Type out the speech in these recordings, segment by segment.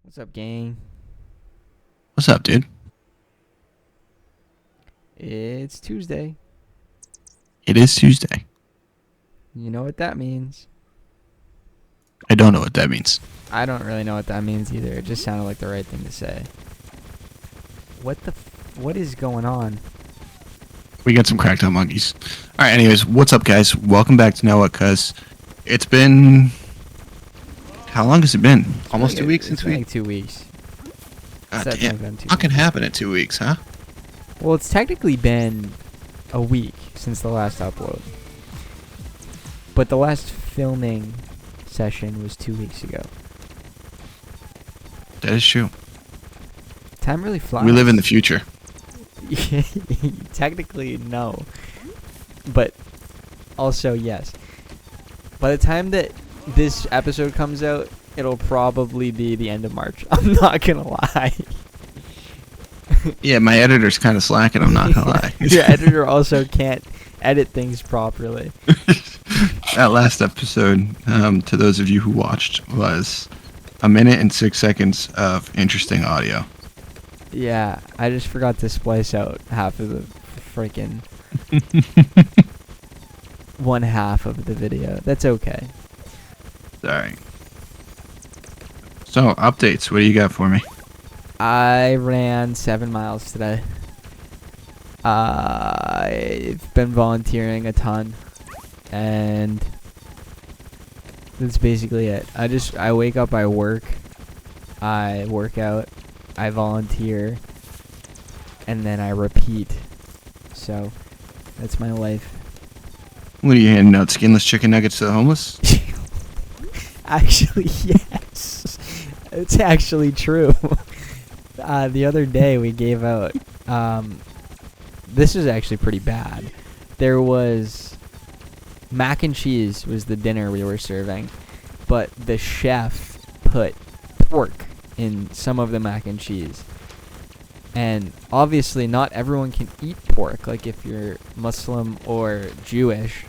What's up, gang? What's up, dude? It's Tuesday. It is Tuesday. You know what that means. I don't know what that means. I don't really know what that means either. It just sounded like the right thing to say. What is going on? We got some cracked out monkeys. All right. Anyways, what's up, guys? Welcome back to Know What, cuz it's been. How long has it been? Almost 2 weeks It's since been we. like 2 weeks. It's God definitely damn. been 2 What can weeks. happen in 2 weeks, huh? Well, it's technically been a week since the last upload. But the last filming session was 2 weeks ago. That is true. Time really flies. We live in the future. Technically, no. But also, yes. By the time that this episode comes out, it'll probably be the end of March. I'm not gonna lie. Yeah, my editor's kind of slacking. I'm not gonna lie. Your editor also can't edit things properly. That last episode, to those of you who watched, was a minute and 6 seconds of interesting audio. Yeah, I just forgot to splice out half of the freaking one half of the video. That's okay. Sorry. So, updates. What do you got for me? I ran 7 miles today. I've been volunteering a ton, and that's basically it. I wake up, I work out, I volunteer, and then I repeat. So that's my life. What are you handing out? Skinless chicken nuggets to the homeless? Actually, yes. It's actually true. The other day we gave out, this is actually pretty bad. There was mac and cheese was the dinner we were serving, but the chef put pork in some of the mac and cheese. And obviously not everyone can eat pork. Like if you're Muslim or Jewish,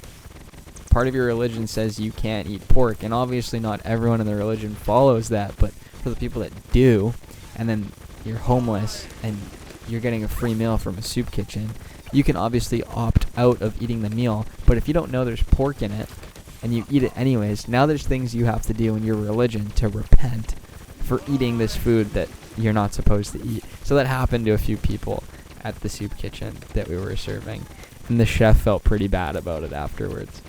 part of your religion says you can't eat pork, and obviously not everyone in the religion follows that, but for the people that do, and then you're homeless and you're getting a free meal from a soup kitchen, you can obviously opt out of eating the meal. But if you don't know there's pork in it and you eat it anyways, now there's things you have to do in your religion to repent for eating this food that you're not supposed to eat. So that happened to a few people at the soup kitchen that we were serving, and the chef felt pretty bad about it afterwards.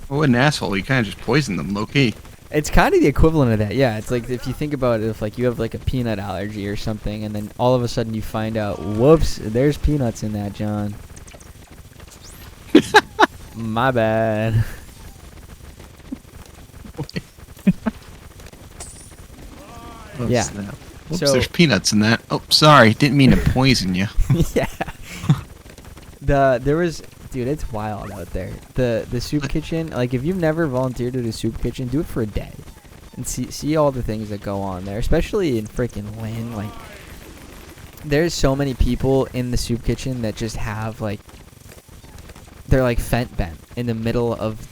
What an asshole. You kind of just poisoned them, low-key. It's kind of the equivalent of that, yeah. It's like if you think about it, if like you have like a peanut allergy or something, and then all of a sudden you find out, whoops, there's peanuts in that, John. My bad. Oh, Yeah. snap. Oops, So- there's peanuts in that. Oh, sorry. Didn't mean to poison you. Yeah. Dude, it's wild out there. The soup kitchen, like if you've never volunteered at a soup kitchen, do it for a day, and see all the things that go on there, especially in freaking Lynn. Like, there's so many people in the soup kitchen that just have like, they're like fent bent in the middle of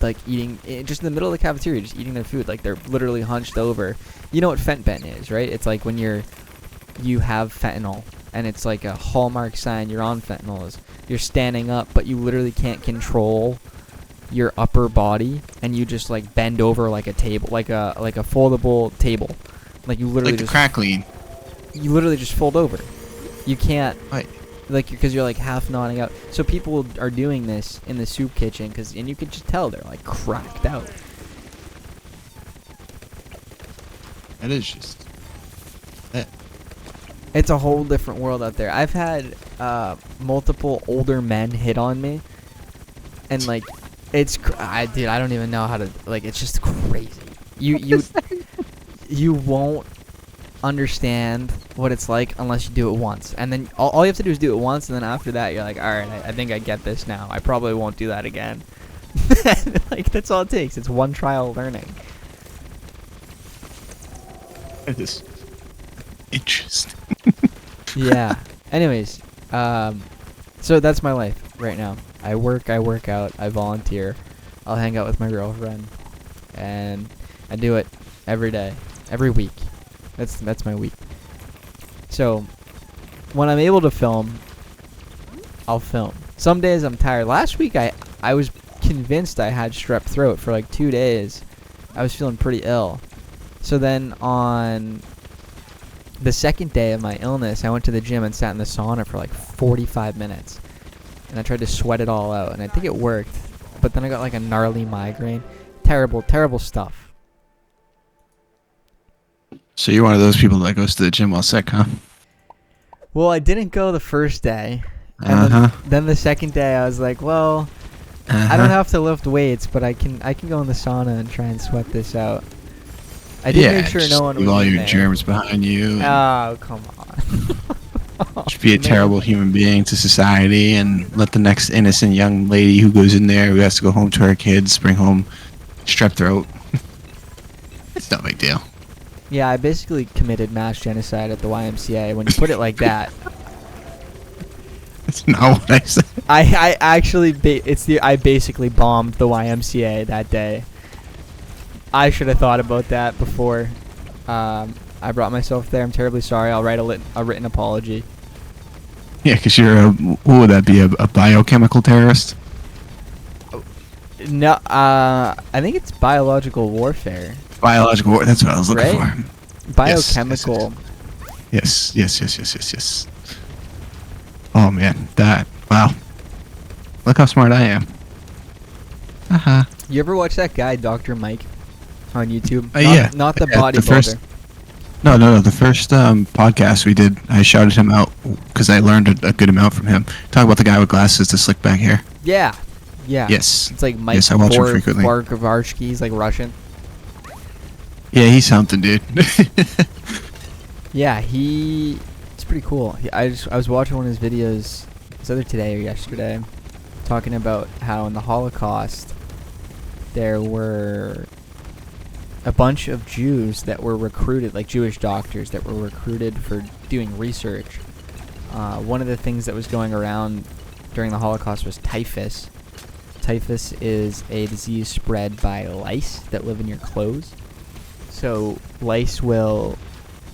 like eating, just in the middle of the cafeteria, just eating their food. Like they're literally hunched over. You know what fent bent is, right? It's like when you have fentanyl, and it's like a hallmark sign you're on fentanyl. You're standing up, but you literally can't control your upper body, and you just like bend over like a table, like a foldable table. Like you literally Like the just crack lean. you literally just fold over. You can't, Right. like, because you're like half nodding out. So people are doing this in the soup kitchen, and you can just tell they're like cracked out. That is just... That. It's a whole different world out there. I've had multiple older men hit on me, and like, dude, I don't even know how to, like, it's just crazy. You won't understand what it's like unless you do it once, and then all you have to do is do it once, and then after that you're like, all right, I think I get this now. I probably won't do that again. Like, that's all it takes. It's one trial learning. That is interesting. Yeah. Anyways, so that's my life right now. I work out, I volunteer, I'll hang out with my girlfriend, and I do it every day. every week. That's my week. So when I'm able to film, I'll film. Some days I'm tired. Last week I was convinced I had strep throat for like 2 days. I was feeling pretty ill. So then on the second day of my illness, I went to the gym and sat in the sauna for like 45 minutes. And I tried to sweat it all out, and I think it worked. But then I got like a gnarly migraine. Terrible, terrible stuff. So you're one of those people that goes to the gym while sick, huh? Well, I didn't go the first day. And then the second day I was like, well, I don't have to lift weights, but I can go in the sauna and try and sweat this out. I did make sure no one was leave all in your there. germs behind you. Oh, come on. Just be a terrible human being to society and let the next innocent young lady who goes in there, who has to go home to her kids, bring home strep throat. It's no big deal. Yeah, I basically committed mass genocide at the YMCA when you put it like that. That's not what I said. I actually I basically bombed the YMCA that day. I should have thought about that before. I brought myself there. I'm terribly sorry. I'll write a written apology. Yeah, because you're what would that be, a biochemical terrorist? No, I think it's biological warfare. Biological war, that's what I was looking Right? for. Biochemical. Yes. Oh man, wow. Look how smart I am. Uh-huh. You ever watch that guy, Dr. Mike, on YouTube? Yeah. Not the Yeah, bodybuilder. No. The first podcast we did, I shouted him out because I learned a good amount from him. Talk about the guy with glasses, the slick back hair. Yeah. Yes. It's like Mike Yes, I watch him frequently. Barkavarsky. He's like Russian. Yeah, he's something, dude. Yeah, it's pretty cool. I was watching one of his videos, it's either today or yesterday, talking about how in the Holocaust there were a bunch of Jews that were recruited, like Jewish doctors that were recruited for doing research. One of the things that was going around during the Holocaust was typhus. Typhus is a disease spread by lice that live in your clothes. So lice will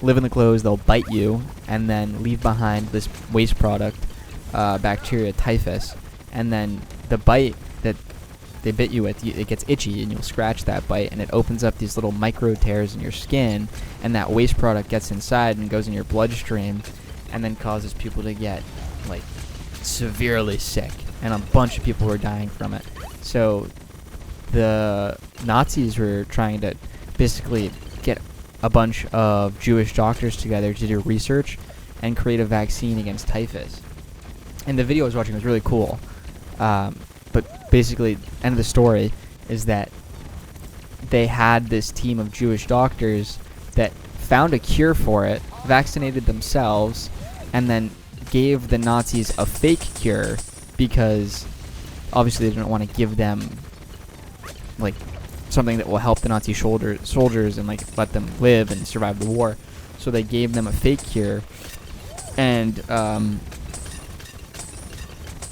live in the clothes, they'll bite you, and then leave behind this waste product, bacteria, typhus. And then the bite that they bit you with, it gets itchy, and you'll scratch that bite, and it opens up these little micro tears in your skin, and that waste product gets inside and goes in your bloodstream, and then causes people to get, like, severely sick. And a bunch of people were dying from it. So the Nazis were trying to basically get a bunch of Jewish doctors together to do research and create a vaccine against typhus. And the video I was watching was really cool. But basically, end of the story is that they had this team of Jewish doctors that found a cure for it, vaccinated themselves, and then gave the Nazis a fake cure because obviously they didn't want to give them like something that will help the Nazi soldiers and like let them live and survive the war. So they gave them a fake cure, and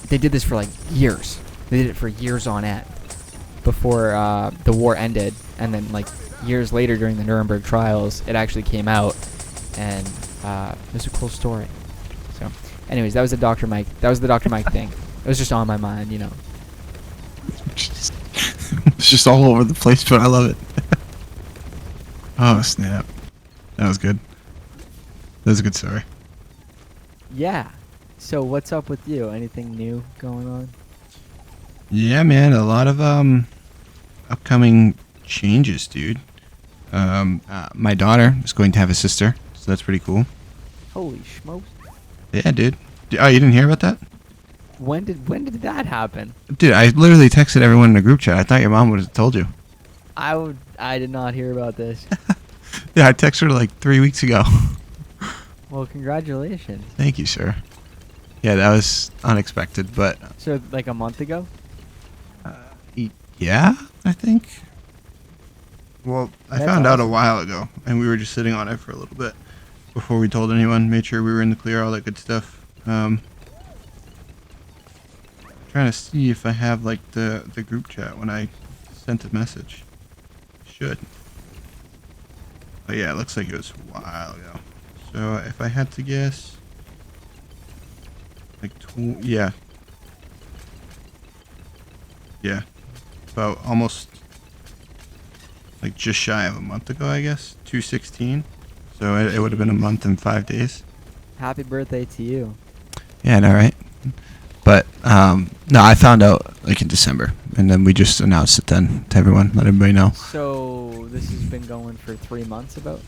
they did this for like years. They did it for years on end before the war ended, and then like years later during the Nuremberg trials, it actually came out, and it was a cool story. So, anyways, that was the Dr. Mike. That was the Dr. Mike thing. It was just on my mind, you know. It's just all over the place, but I love it. Oh, snap. That was good. That was a good story. Yeah. So what's up with you? Anything new going on? Yeah, man, a lot of upcoming changes, dude. My daughter is going to have a sister, so that's pretty cool. Holy smokes. Yeah, dude. Oh, you didn't hear about that? When did that happen? Dude, I literally texted everyone in the group chat. I thought your mom would have told you. I did not hear about this. Yeah, I texted her like 3 weeks ago. Well, congratulations. Thank you, sir. Yeah, that was unexpected, but So like a month ago? yeah, I think. Well, I That's found out a awesome. while ago, and we were just sitting on it for a little bit before we told anyone, made sure we were in the clear, all that good stuff. Trying to see if I have like the group chat when I sent a message. Should. Oh yeah, it looks like it was a while ago. So if I had to guess, like yeah, about almost like just shy of a month ago, I guess. 2/16. So it would have been a month and 5 days. Happy birthday to you. Yeah, I know, right? But no, I found out like in December, and then we just announced it then to everyone, let everybody know. So this has been going for 3 months about.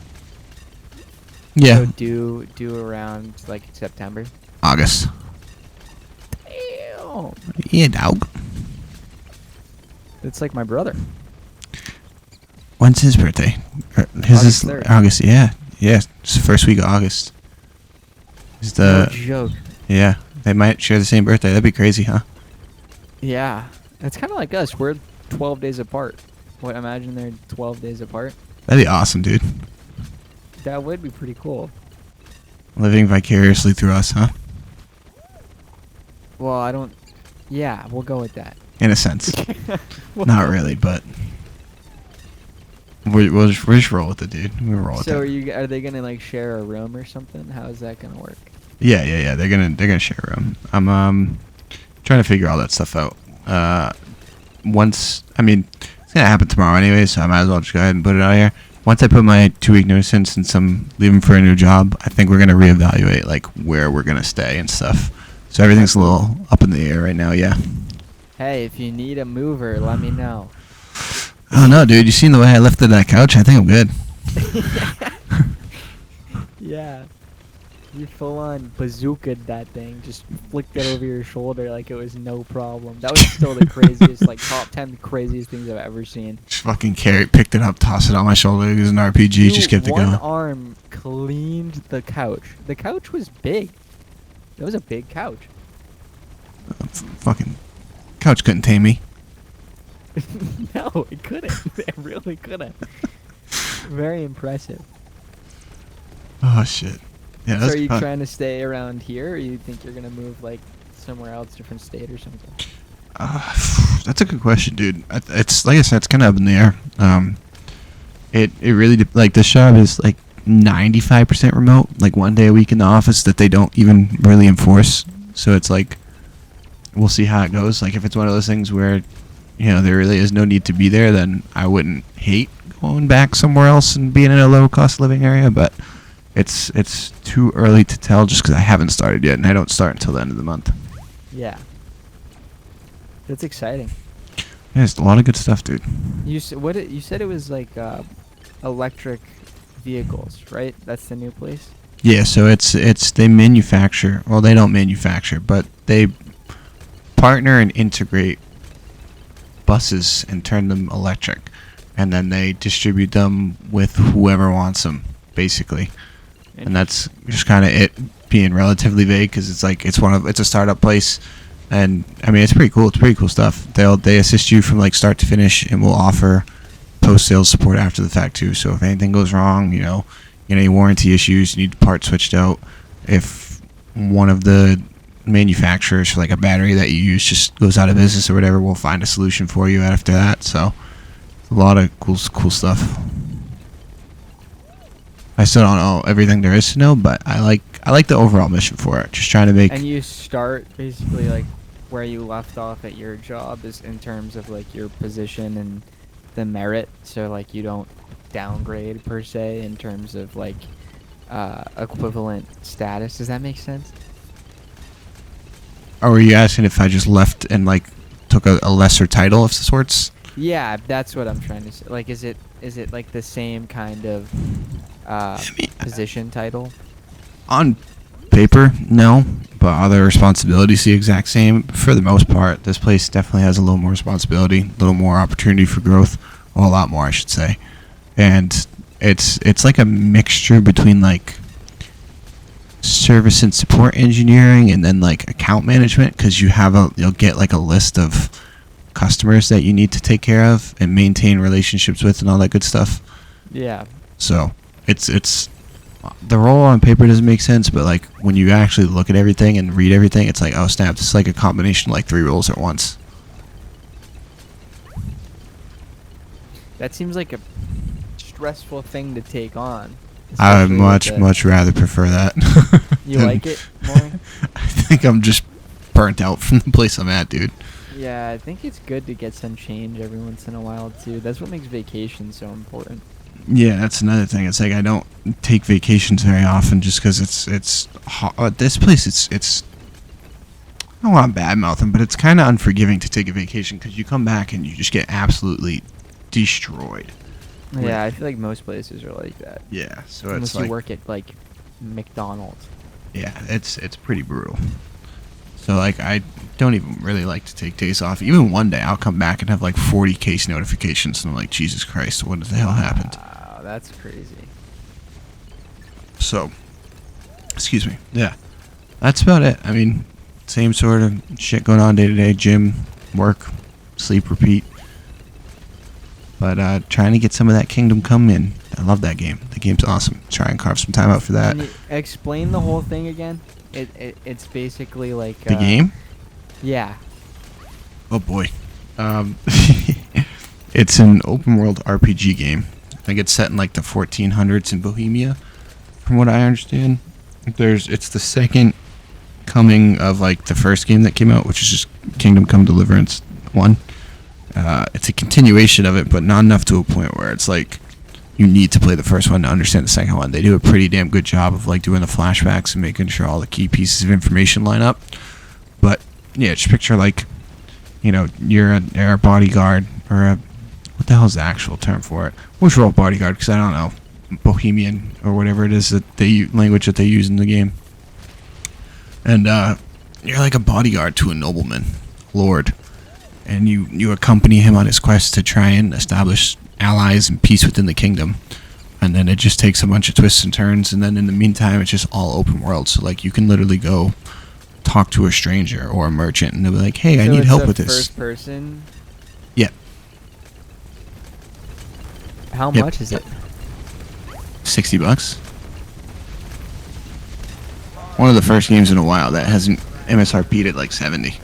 Yeah, So due around like September. August. Damn. Yeah, dog. It's like my brother. When's his birthday? His August is 3rd. August. Yeah, it's the first week of August. Is No the joke. yeah? They might share the same birthday. That'd be crazy, huh? Yeah, it's kind of like us. We're 12 days apart. What? Imagine they're 12 days apart. That'd be awesome, dude. That would be pretty cool. Living vicariously through us, huh? Well, I don't. Yeah, we'll go with that. In a sense, We'll not go- really, but we'll just roll with it, dude. We'll roll with So it. are they gonna like share a room or something? How is that gonna work? Yeah. They're gonna share a room. I'm trying to figure all that stuff out. I mean, it's gonna happen tomorrow anyway, so I might as well just go ahead and put it out here. Once I put my 2-week notice in, since I'm leaving for a new job, I think we're gonna reevaluate like where we're gonna stay and stuff. So everything's a little up in the air right now. Yeah. Hey, if you need a mover, let me know. I don't know, dude. You seen the way I lifted that couch? I think I'm good. Yeah. You full on bazookaed that thing, just flicked it over your shoulder like it was no problem. That was still the craziest, like top 10 craziest things I've ever seen. Just fucking picked it up, tossed it on my shoulder. It was an RPG. Just kept it One going. arm cleaned the couch. The couch was big. It was a big couch. Fucking couch couldn't tame me. No, it couldn't. It really couldn't. Very impressive. Oh shit. Yeah, So that's are you fun. trying to stay around here, or you think you're gonna move like somewhere else, different state or something? That's a good question, dude. It's like I said, it's kind of up in the air. It really like this job is like 95% remote, like 1 day a week in the office that they don't even really enforce. So it's like we'll see how it goes. Like if it's one of those things where there really is no need to be there, then I wouldn't hate going back somewhere else and being in a low cost living area. But it's too early to tell just because I haven't started yet, and I don't start until the end of the month. Yeah. That's exciting. Yeah, it's a lot of good stuff, dude. You said it was like electric vehicles, right? That's the new place. Yeah, so it's they manufacture. Well, they don't manufacture, but they partner and integrate buses and turn them electric, and then they distribute them with whoever wants them, basically. And that's just kind of it being relatively vague because it's a startup place, and I mean it's pretty cool. It's pretty cool stuff. They assist you from like start to finish, and will offer post sales support after the fact too. So if anything goes wrong, any warranty issues, you need the part switched out. If one of the manufacturers for like a battery that you use just goes out of business or whatever, we'll find a solution for you after that. So a lot of cool stuff. I still don't know everything there is to know, but I like the overall mission for it. Just trying to make. And you start basically like where you left off at your job is in terms of like your position and the merit. So like you don't downgrade per se in terms of like equivalent status. Does that make sense? Or were you asking if I just left and like took a lesser title of sorts? Yeah, that's what I'm trying to say. Like, is it like the same kind of position title? On paper, no, but other responsibilities the exact same. For the most part, this place definitely has a little more responsibility, a little more opportunity for growth. Well, a lot more, I should say. And it's like a mixture between like service and support engineering and then like account management, because you'll get like a list of customers that you need to take care of and maintain relationships with and all that good stuff. Yeah. So it's the role on paper doesn't make sense, but like when you actually look at everything and read everything, it's like, oh snap, it's like a combination of like 3 roles at once. That seems like a stressful thing to take on. I would especially with much rather prefer that. You than- like it more? I think I'm just burnt out from the place I'm at, dude. Yeah, I think it's good to get some change every once in a while too. That's what makes vacation so important. Yeah, that's another thing. It's like I don't take vacations very often just because this place. It's I don't want to badmouth them, but it's kind of unforgiving to take a vacation because you come back and you just get absolutely destroyed. Yeah, I feel like most places are like that. Yeah, so Unless it's you like work at like McDonald's. yeah, it's pretty brutal. So like I don't even really like to take days off. Even one day I'll come back and have like 40 case notifications and I'm like, Jesus Christ, what the hell happened? Wow, that's crazy. So, excuse me. Yeah, that's about it. I mean, same sort of shit going on day to day. Gym, work, sleep, repeat. But trying to get some of that Kingdom Come in. I love that game. The game's awesome. Try and carve some time out for that. Can you explain the whole thing again? It's basically like The game? Yeah. Oh boy. It's an open world RPG game. I think it's set in like the 1400s in Bohemia, from what I understand. It's the second coming of like the first game that came out, which is just Kingdom Come Deliverance 1. It's a continuation of it, but not enough to a point where it's like you need to play the first one to understand the second one. They do a pretty damn good job of like doing the flashbacks and making sure all the key pieces of information line up. But yeah, just picture like, you know, you're a bodyguard or a, what the hell's the actual term for it? Which role bodyguard? Because I don't know, Bohemian or whatever it is that language that they use in the game. And you're like a bodyguard to a nobleman, lord, and you accompany him on his quest to try and establish allies and peace within the kingdom. And then it just takes a bunch of twists and turns, and then in the meantime it's just all open world. So like you can literally go talk to a stranger or a merchant and they'll be like, hey, I need help with this. First person. Yeah. How Yep. much is it? $60. One of the first games in a while that hasn't MSRP'd at like 70.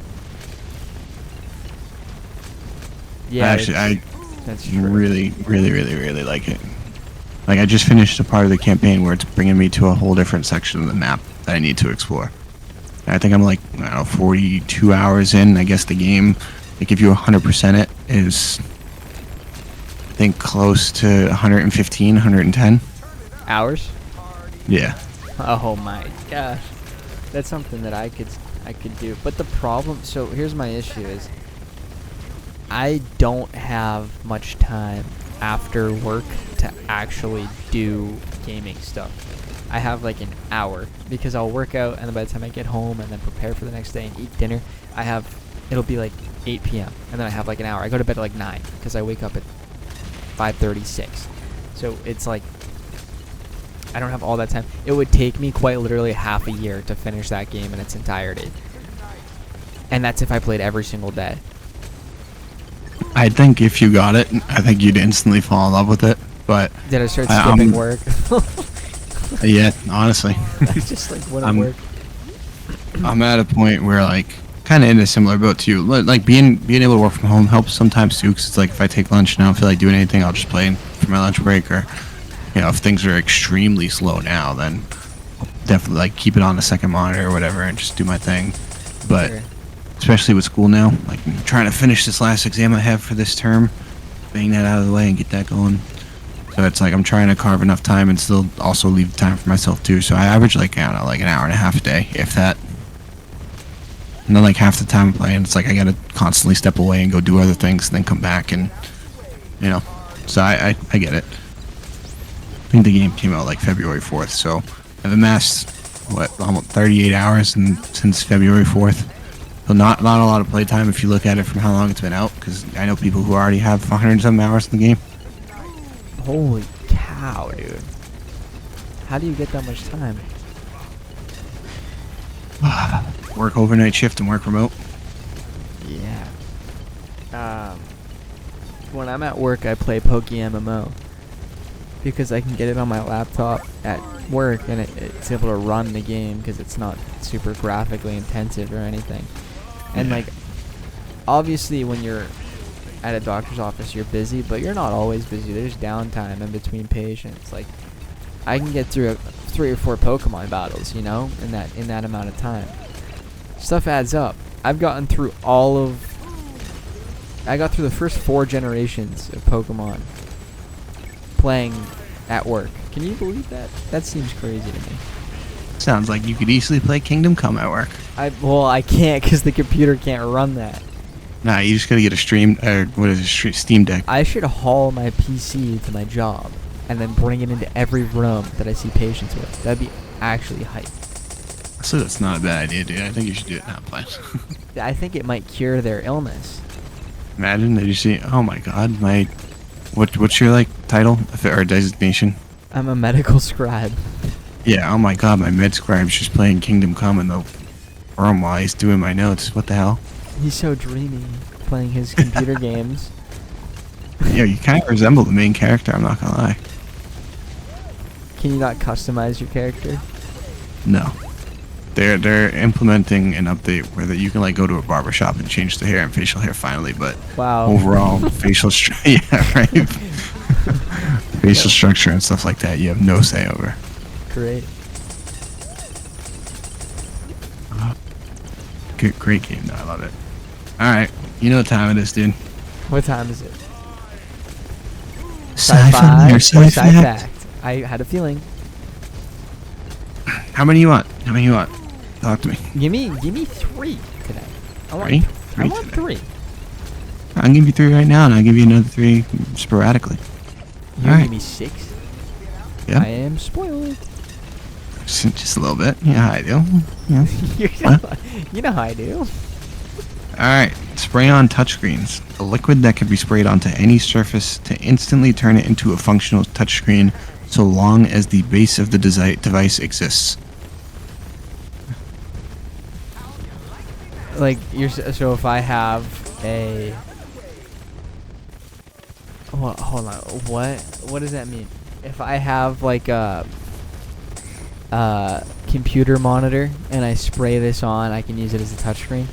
Yeah, I that's true. really like it. Like I just finished a part of the campaign where it's bringing me to a whole different section of the map that I need to explore. And I think I'm like, I don't know, 42 hours in. I guess the game, like if you 100% it, is I think close to 115, 110. Hours? Yeah. Oh my gosh, that's something that I could do. But the problem, so here's my issue is, I don't have much time after work to actually do gaming stuff. I have like an hour because I'll work out and then by the time I get home and then prepare for the next day and eat dinner, it'll be like 8 p.m. and then I have like an hour. I go to bed at like 9 because I wake up at 5:36. So it's like I don't have all that time. It would take me quite literally half a year to finish that game in its entirety. And that's if I played every single day. I think if you got it, I think you'd instantly fall in love with it. But Did I start skipping work? yeah, honestly, It's just like wouldn't work. I'm at a point where like kind of in a similar boat to you. Like being able to work from home helps sometimes too. Cause it's like if I take lunch and I don't feel like doing anything, I'll just play for my lunch break. Or you know, if things are extremely slow now, then I'll definitely like keep it on the second monitor or whatever and just do my thing. But Sure. especially with school now, like I'm trying to finish this last exam I have for this term, bang that out of the way and get that going. So it's like I'm trying to carve enough time and still also leave time for myself too. So I average like, I don't know, like an hour and a half a day, if that. And then like half the time I'm playing, it's like I gotta constantly step away and go do other things and then come back and, you know. So I get it. I think the game came out like February 4th, so I've amassed, almost 38 hours since February 4th. So not a lot of playtime if you look at it from how long it's been out, because I know people who already have 100 and some hours in the game. Holy cow, dude. How do you get that much time? Work overnight shift and work remote. Yeah. When I'm at work, I play PokeMMO. Because I can get it on my laptop at work and it's able to run the game because it's not super graphically intensive or anything. And Yeah. like, obviously when you're at a doctor's office, you're busy, but you're not always busy. There's downtime in between patients. Like, I can get through 3 or 4 Pokemon battles, you know, in that amount of time. Stuff adds up. I got through the first 4 generations of Pokemon playing at work. Can you believe that? That seems crazy to me. Sounds like you could easily play Kingdom Come at work. Well, I can't because the computer can't run that. Nah, you just gotta get a Steam Deck. I should haul my PC to my job and then bring it into every room that I see patients with. That'd be actually hype. So that's not a bad idea, dude. I think you should do it now, please. I think it might cure their illness. Imagine that you see, oh my god, what's your, like, title or designation? I'm a medical scribe. Yeah, oh my god, my med scribe's just playing Kingdom Come in the room while he's doing my notes. What the hell? He's so dreamy playing his computer games. Yeah, you kind of resemble the main character, I'm not gonna lie. Can you not customize your character? No. They're implementing an update where that you can like go to a barbershop and change the hair and facial hair finally, but Wow. overall facial structure, yeah, right. Facial structure and stuff like that, you have no say over. Great. Great game, though. I love it. All right, you know what time it is, dude. What time is it? Sci-fi or or sci-fact? sci-fact? I had a feeling. How many you want? Talk to me. Give me 3 today. I want, Three? I want Three 3. I'll give you 3 right now, and I'll give you another 3 sporadically. You All right. give me 6. Yeah. I am spoiled. Just a little bit. Yeah, I do. Yeah. You know how I do. Alright, spray on touchscreens. A liquid that can be sprayed onto any surface to instantly turn it into a functional touchscreen so long as the base of the device exists. Like, so if I have a... Well, hold on. What does that mean? If I have, like, a computer monitor and I spray this on, I can use it as a touchscreen?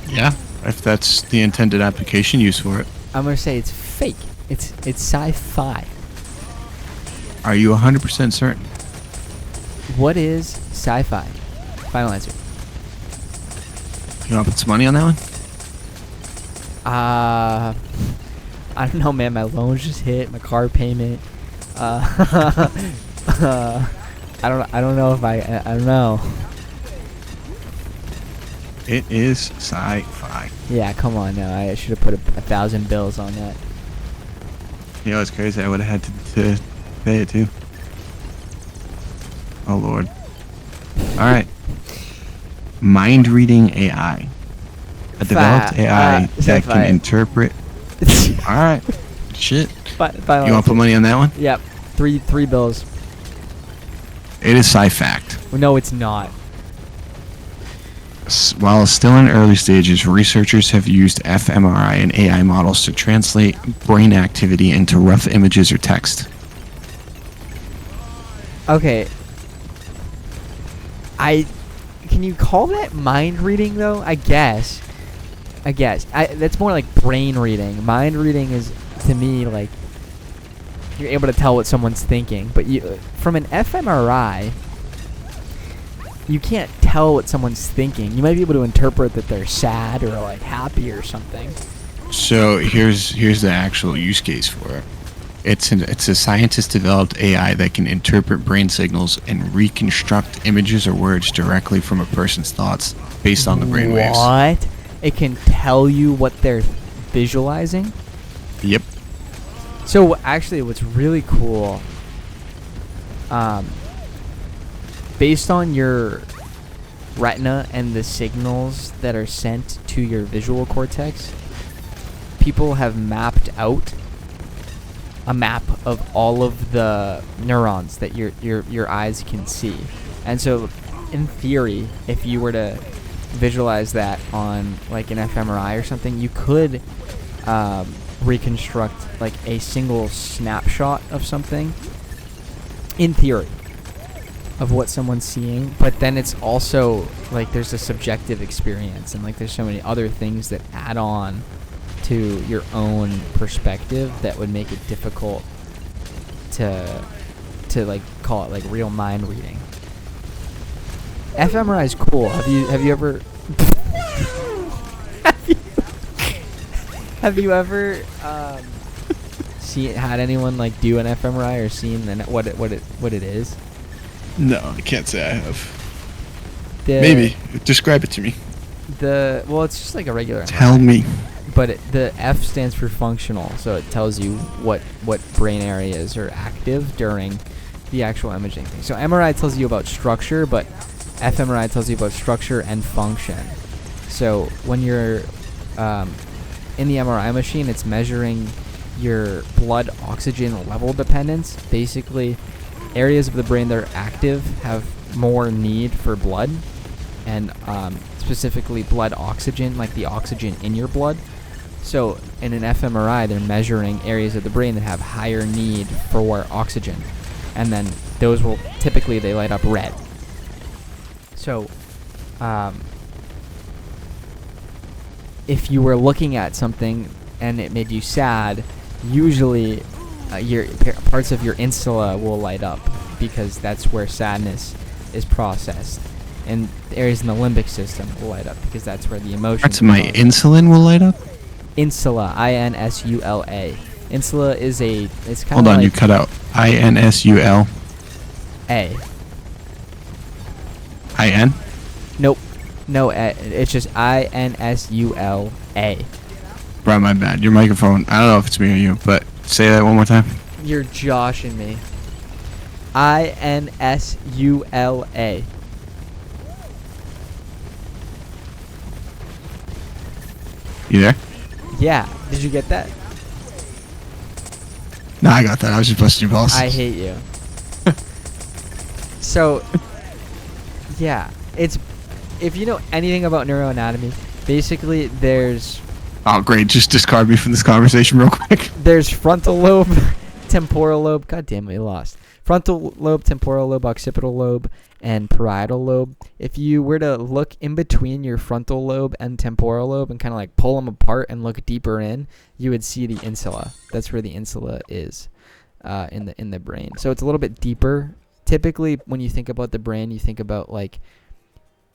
Yeah, if that's the intended application use for it. I'm gonna say it's fake. It's sci-fi. Are you 100% certain? What is sci-fi? Final answer. You want to put some money on that one? I don't know, man. My loans just hit. My car payment. I don't know if I don't know. It is sci-fi. Yeah, come on now. I should have put 1,000 bills on that. You know, it's crazy. I would have had to pay it too. Oh, Lord. All right. Mind reading AI. A developed AI that sci-fi. can interpret. All right. Shit. Final You want to put money on that one? Yep. Three bills. It is sci-fact. No, it's not. While still in early stages, researchers have used fMRI and AI models to translate brain activity into rough images or text. Okay. Can you call that mind reading though? I guess. That's more like brain reading. Mind reading is, to me, like you're able to tell what someone's thinking. But from an fMRI, you can't tell what someone's thinking. You might be able to interpret that they're sad or like happy or something. So here's the actual use case for it. It's a scientist-developed AI that can interpret brain signals and reconstruct images or words directly from a person's thoughts based on the brainwaves. What? It can tell you what they're visualizing? Yep. So actually, what's really cool, based on your retina and the signals that are sent to your visual cortex, people have mapped out a map of all of the neurons that your eyes can see. And so, in theory, if you were to visualize that on like an fMRI or something, you could reconstruct like a single snapshot of something. In theory. of what someone's seeing, but then it's also like there's a subjective experience, and like there's so many other things that add on to your own perspective that would make it difficult to like call it like real mind reading. fMRI is cool. Have you ever have you ever had anyone like do an fMRI or seen what it is? No, I can't say I have. Maybe. Describe it to me. Well, it's just like a regular MRI. Tell me. But the F stands for functional, so it tells you what brain areas are active during the actual imaging thing. So MRI tells you about structure, but fMRI tells you about structure and function. So when you're in the MRI machine, it's measuring your blood oxygen level dependence. Basically, areas of the brain that are active have more need for blood, and specifically blood oxygen, like the oxygen in your blood. So in an fMRI, they're measuring areas of the brain that have higher need for oxygen, and then those will typically they light up red. So if you were looking at something and it made you sad, usually your parts of your insula will light up, because that's where sadness is processed, and areas in the limbic system will light up because that's where the emotions. Parts of my insulin will light up. Insula, INSULA. Insula is it's kind of. Hold on, like you cut out. INSUL. A. IN. Nope. No, it's just INSULA. Bro, my bad. Your microphone. I don't know if it's me or you, but say that one more time. You're joshing me. INSULA. You there? Yeah. Did you get that? No, I got that. I was just busting your balls. I hate you. So, yeah, it's if you know anything about neuroanatomy, basically there's Oh, great. Just discard me from this conversation real quick. there's frontal lobe, temporal lobe. God damn, we lost. Frontal lobe, temporal lobe, occipital lobe, and parietal lobe. If you were to look in between your frontal lobe and temporal lobe and kind of like pull them apart and look deeper in, you would see the insula. That's where the insula is in the brain. So it's a little bit deeper. Typically, when you think about the brain, you think about like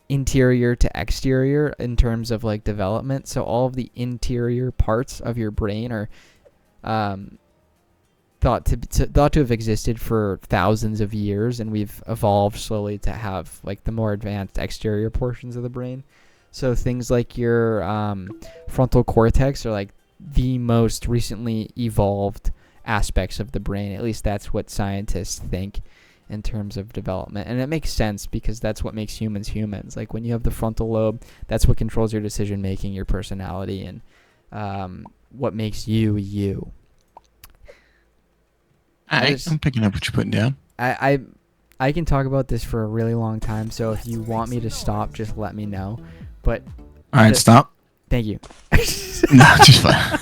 interior to exterior in terms of like development. So all of the interior parts of your brain are thought to have existed for thousands of years, and we've evolved slowly to have like the more advanced exterior portions of the brain. So things like your frontal cortex are like the most recently evolved aspects of the brain. At least that's what scientists think in terms of development, and it makes sense because that's what makes humans humans. Like when you have the frontal lobe, that's what controls your decision making, your personality, and what makes you you. I'm picking up what you're putting down. I can talk about this for a really long time, so if you want me to stop, just let me know. But All right, stop. Thank you. No, just fine.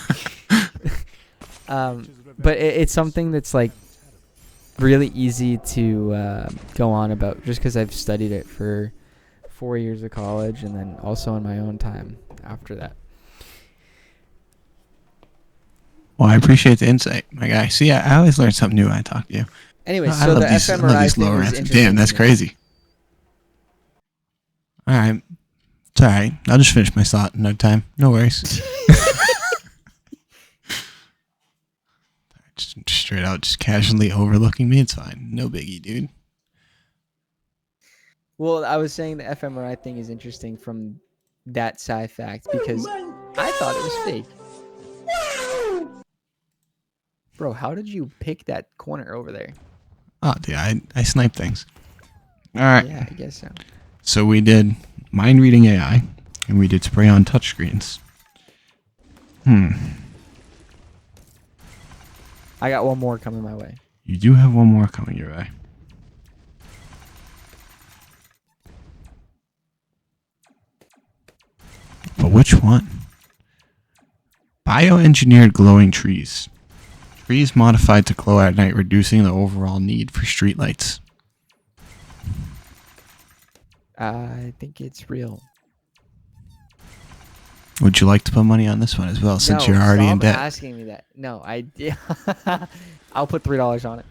But it's something that's like really easy to go on about, just because I've studied it for 4 years of college, and then also in my own time after that. Well, I appreciate the insight, my guy. See, I always learn something new when I talk to you. Anyway, I so love the these, I love fMRI these thing lower is answers. interesting. Damn, that's to me. crazy. All right. It's all right. I'll just finish my thought another time. No worries. Just straight out, just casually overlooking me. It's fine. No biggie, dude. Well, I was saying the fMRI thing is interesting from that side fact because I thought it was fake. Bro, how did you pick that corner over there? Oh, dude, I snipe things. All right. Yeah, I guess so. So we did mind reading AI, and we did spray on touchscreens. I got one more coming my way. You do have one more coming your way. But which one? Bioengineered glowing trees. Trees modified to glow at night, reducing the overall need for streetlights. I think it's real. Would you like to put money on this one as well, since No, you're already in stop debt? asking me that. No, I'll put $3 on it.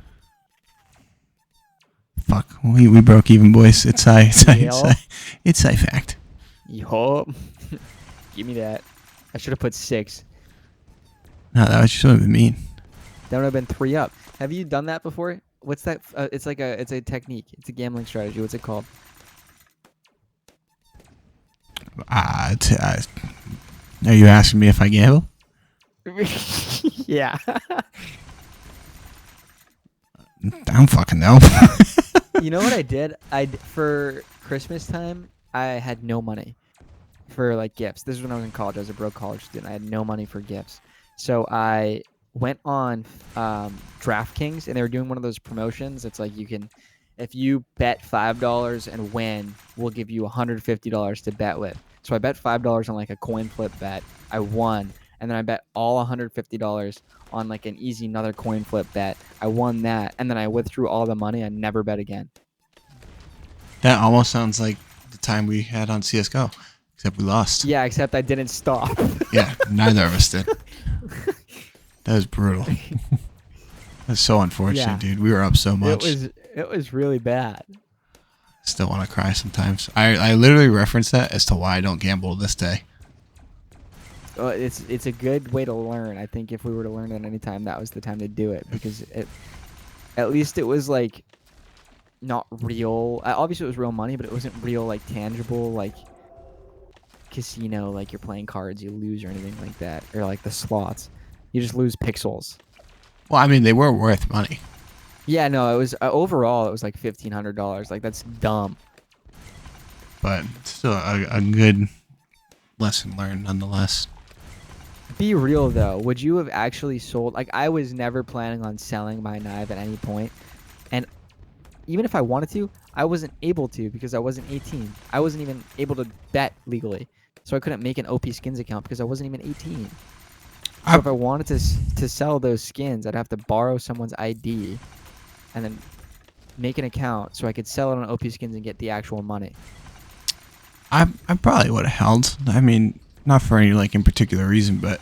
Fuck, we broke even, boys. It's Yep. it's fact. Yup. Give me that. I should have put 6. No, that was just what it mean. That would have been 3 up. Have you done that before? What's that? It's a technique. It's a gambling strategy. What's it called? Are you asking me if I gamble? Yeah. I don't fucking know. You know what I did? For Christmas time, I had no money for like gifts. This is when I was in college. I was a broke college student. I had no money for gifts. So I went on DraftKings, and they were doing one of those promotions. It's like if you bet $5 and win, we'll give you $150 to bet with. So I bet $5 on like a coin flip bet. I won, and then I bet all $150 on like an easy another coin flip bet. I won that, and then I withdrew all the money. I never bet again. That almost sounds like the time we had on CS:GO, except we lost. Yeah, except I didn't stop. Yeah, neither of us did. That was brutal. That's so unfortunate, Yeah. dude. We were up so much. It was really bad. Still want to cry sometimes. I literally reference that as to why I don't gamble this day. It's a good way to learn. I think if we were to learn at any time, that was the time to do it, because at least it was like not real. Obviously, it was real money, but it wasn't real, like tangible, like casino, like you're playing cards, you lose or anything like that, or like the slots, you just lose pixels. Well, I mean, they were worth money. Yeah, no, it was overall it was like $1,500. Like that's dumb. But still a good lesson learned nonetheless. Be real though, would you have actually sold? Like I was never planning on selling my knife at any point, and even if I wanted to, I wasn't able to because I wasn't 18. I wasn't even able to bet legally, so I couldn't make an OP Skins account because I wasn't even 18. So if I wanted to sell those skins, I'd have to borrow someone's ID, and then make an account so I could sell it on OP Skins and get the actual money. I probably would have held. I mean, not for any like in particular reason, but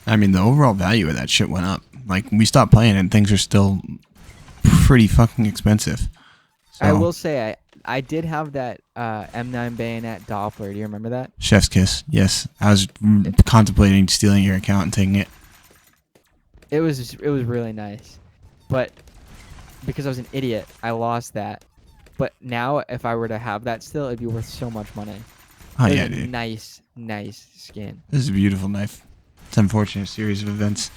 I mean the overall value of that shit went up. Like we stopped playing and things are still pretty fucking expensive. So, I will say I did have that M9 bayonet Doppler. Do you remember that? Chef's kiss. Yes, I was contemplating stealing your account and taking it. It was really nice, but because I was an idiot, I lost that. But now, if I were to have that still, it'd be worth so much money. Oh It was yeah, a dude. nice skin. This is a beautiful knife. It's an unfortunate series of events.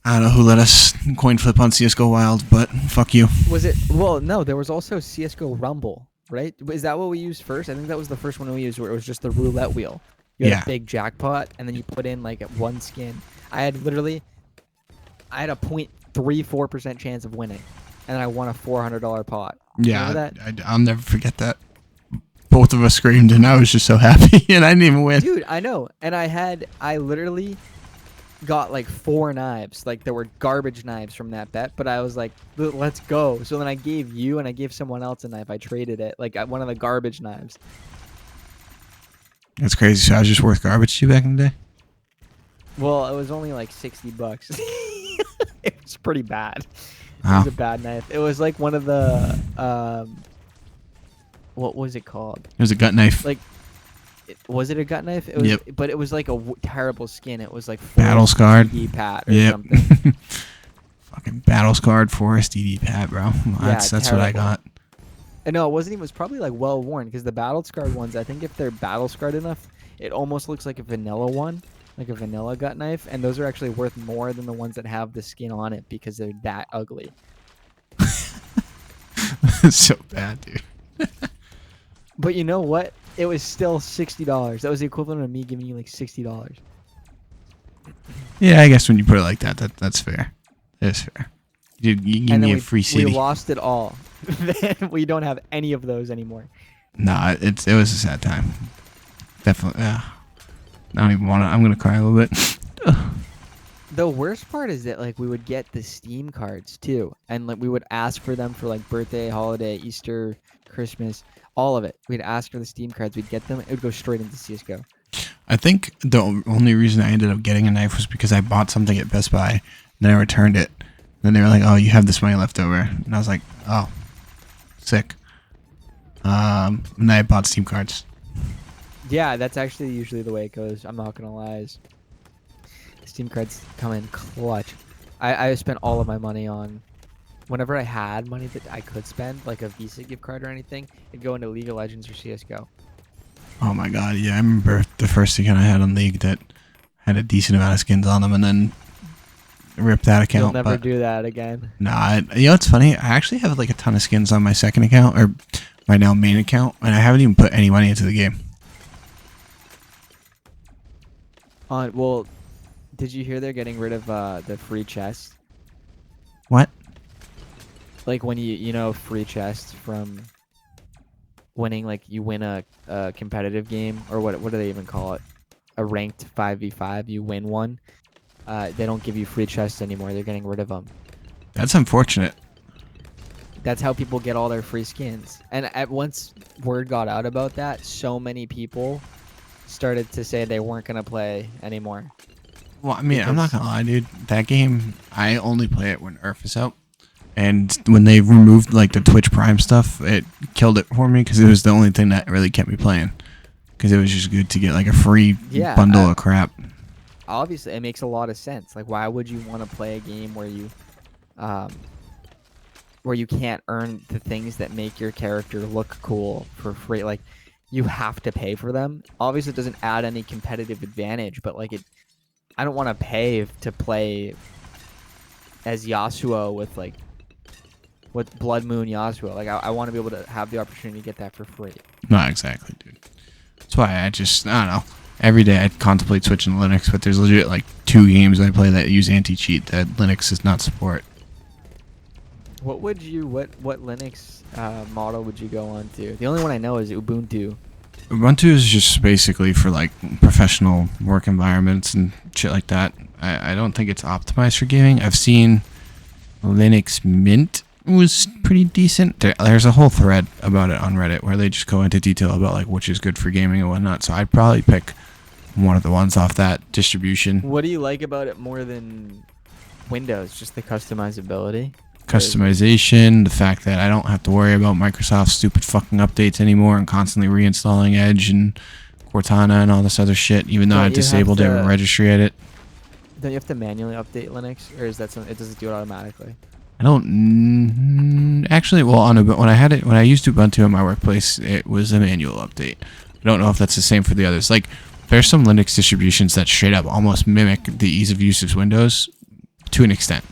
I don't know who let us coin flip on CS:GO Wild, but fuck you. Was it? Well, no. There was also CS:GO Rumble, right? Is that what we used first? I think that was the first one we used, where it was just the roulette wheel. You had Yeah. a big jackpot, and then you put in like one skin. I had a 0.34% chance of winning, and then I won a $400 pot. Yeah, Remember that? I'll never forget that. Both of us screamed, and I was just so happy, and I didn't even win. Dude, I know. And I literally got like 4 knives. Like there were garbage knives from that bet, but I was like, let's go. So then I gave you and I gave someone else a knife. I traded it, like one of the garbage knives. That's crazy. So I was just worth garbage to you back in the day? Well, it was only like $60. It was pretty bad. It Wow. was a bad knife. It was like one of the what was it called? It was a gut knife. Like was it a gut knife? It was, Yep. but it was like a terrible skin. It was like Battle scarred. DD Pat or Yep. something. Fucking battle scarred Forest DD Pat, bro. That's what I terrible. got. And no, it wasn't even. It was probably like well worn, because the battle scarred ones, I think if they're battle scarred enough, it almost looks like a vanilla one, like a vanilla gut knife, and those are actually worth more than the ones that have the skin on it because they're that ugly. It's so bad, dude. But you know what? It was still $60. That was the equivalent of me giving you like $60. Yeah, I guess when you put it like that, that's fair. That's fair. Dude, you give And me then a free city. we lost it all. Then we don't have any of those anymore. Nah, it was a sad time. Definitely. I don't even want to. I'm gonna cry a little bit. The worst part is that like we would get the Steam cards too, and like we would ask for them for like birthday, holiday, Easter, Christmas, all of it. We'd ask for the Steam cards. We'd get them. It would go straight into CS:GO. I think the only reason I ended up getting a knife was because I bought something at Best Buy, and then I returned it. Then they were like, "Oh, you have this money left over," and I was like, "Oh, sick." And then I bought Steam cards. Yeah, that's actually usually the way it goes. I'm not gonna lie. Steam cards come in clutch. I spent all of my money on. Whenever I had money that I could spend, like a Visa gift card or anything, it'd go into League of Legends or CS:GO. Oh my god, yeah, I remember the first account I had on League that had a decent amount of skins on them, and then ripped that account. You'll never but do that again. Nah, you know what's funny? I actually have like a ton of skins on my second account, or my now main account, and I haven't even put any money into the game. Well, did you hear they're getting rid of the free chest? What? Like when you know free chests from winning, like you win a competitive game, or what do they even call it? A ranked 5v5, you win one. They don't give you free chests anymore. They're getting rid of them. That's unfortunate. That's how people get all their free skins. And once word got out about that, so many people started to say they weren't going to play anymore. Well, I mean, I'm not gonna lie, dude. That game, I only play it when Earth is out. And when they removed like the Twitch Prime stuff, it killed it for me because it was the only thing that really kept me playing. Because it was just good to get like a free bundle of crap. Obviously, it makes a lot of sense. Like, why would you want to play a game where you can't earn the things that make your character look cool for free? Like, you have to pay for them. Obviously, it doesn't add any competitive advantage, but like I don't want to pay to play as Yasuo with Blood Moon Yasuo. Like, I want to be able to have the opportunity to get that for free. Not exactly, dude. That's why I don't know. Every day I contemplate switching to Linux, but there's legit like 2 games I play that use anti-cheat that Linux does not support. What Linux model would you go on to? The only one I know is Ubuntu. Ubuntu is just basically for like professional work environments and shit like that. I don't think it's optimized for gaming. I've seen Linux Mint was pretty decent. There's a whole thread about it on Reddit where they just go into detail about like which is good for gaming and whatnot. So I'd probably pick one of the ones off that distribution. What do you like about it more than Windows? Just the customizability? Customization, the fact that I don't have to worry about Microsoft's stupid fucking updates anymore and constantly reinstalling Edge and Cortana and all this other shit, even though I disabled every registry at it. Don't you have to manually update Linux, or is that something it doesn't do it automatically? I don't actually. Well, when I used Ubuntu in my workplace, it was a manual update. I don't know if that's the same for the others. Like, there's some Linux distributions that straight up almost mimic the ease of use of Windows to an extent,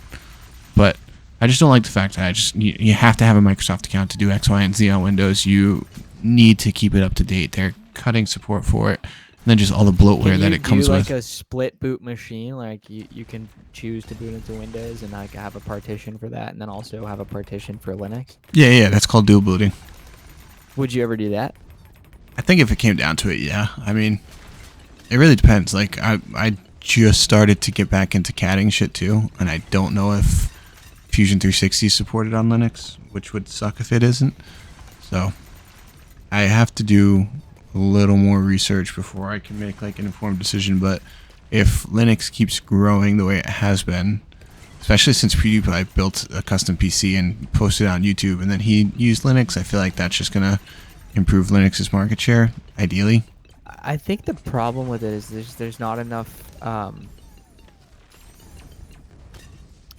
but I just don't like the fact that you have to have a Microsoft account to do X, Y, and Z on Windows. You need to keep it up to date. They're cutting support for it. And then just all the bloatware that it comes with. Can you do like a split boot machine? Like you can choose to boot into Windows and like have a partition for that, and then also have a partition for Linux? Yeah, that's called dual booting. Would you ever do that? I think if it came down to it, yeah. I mean, it really depends. Like, I just started to get back into CADing shit too, and I don't know if Fusion 360 is supported on Linux, which would suck if it isn't. So I have to do a little more research before I can make like an informed decision. But if Linux keeps growing the way it has been, especially since PewDiePie built a custom PC and posted it on YouTube, and then he used Linux, I feel like that's just gonna improve Linux's market share, ideally. I think the problem with it is there's not enough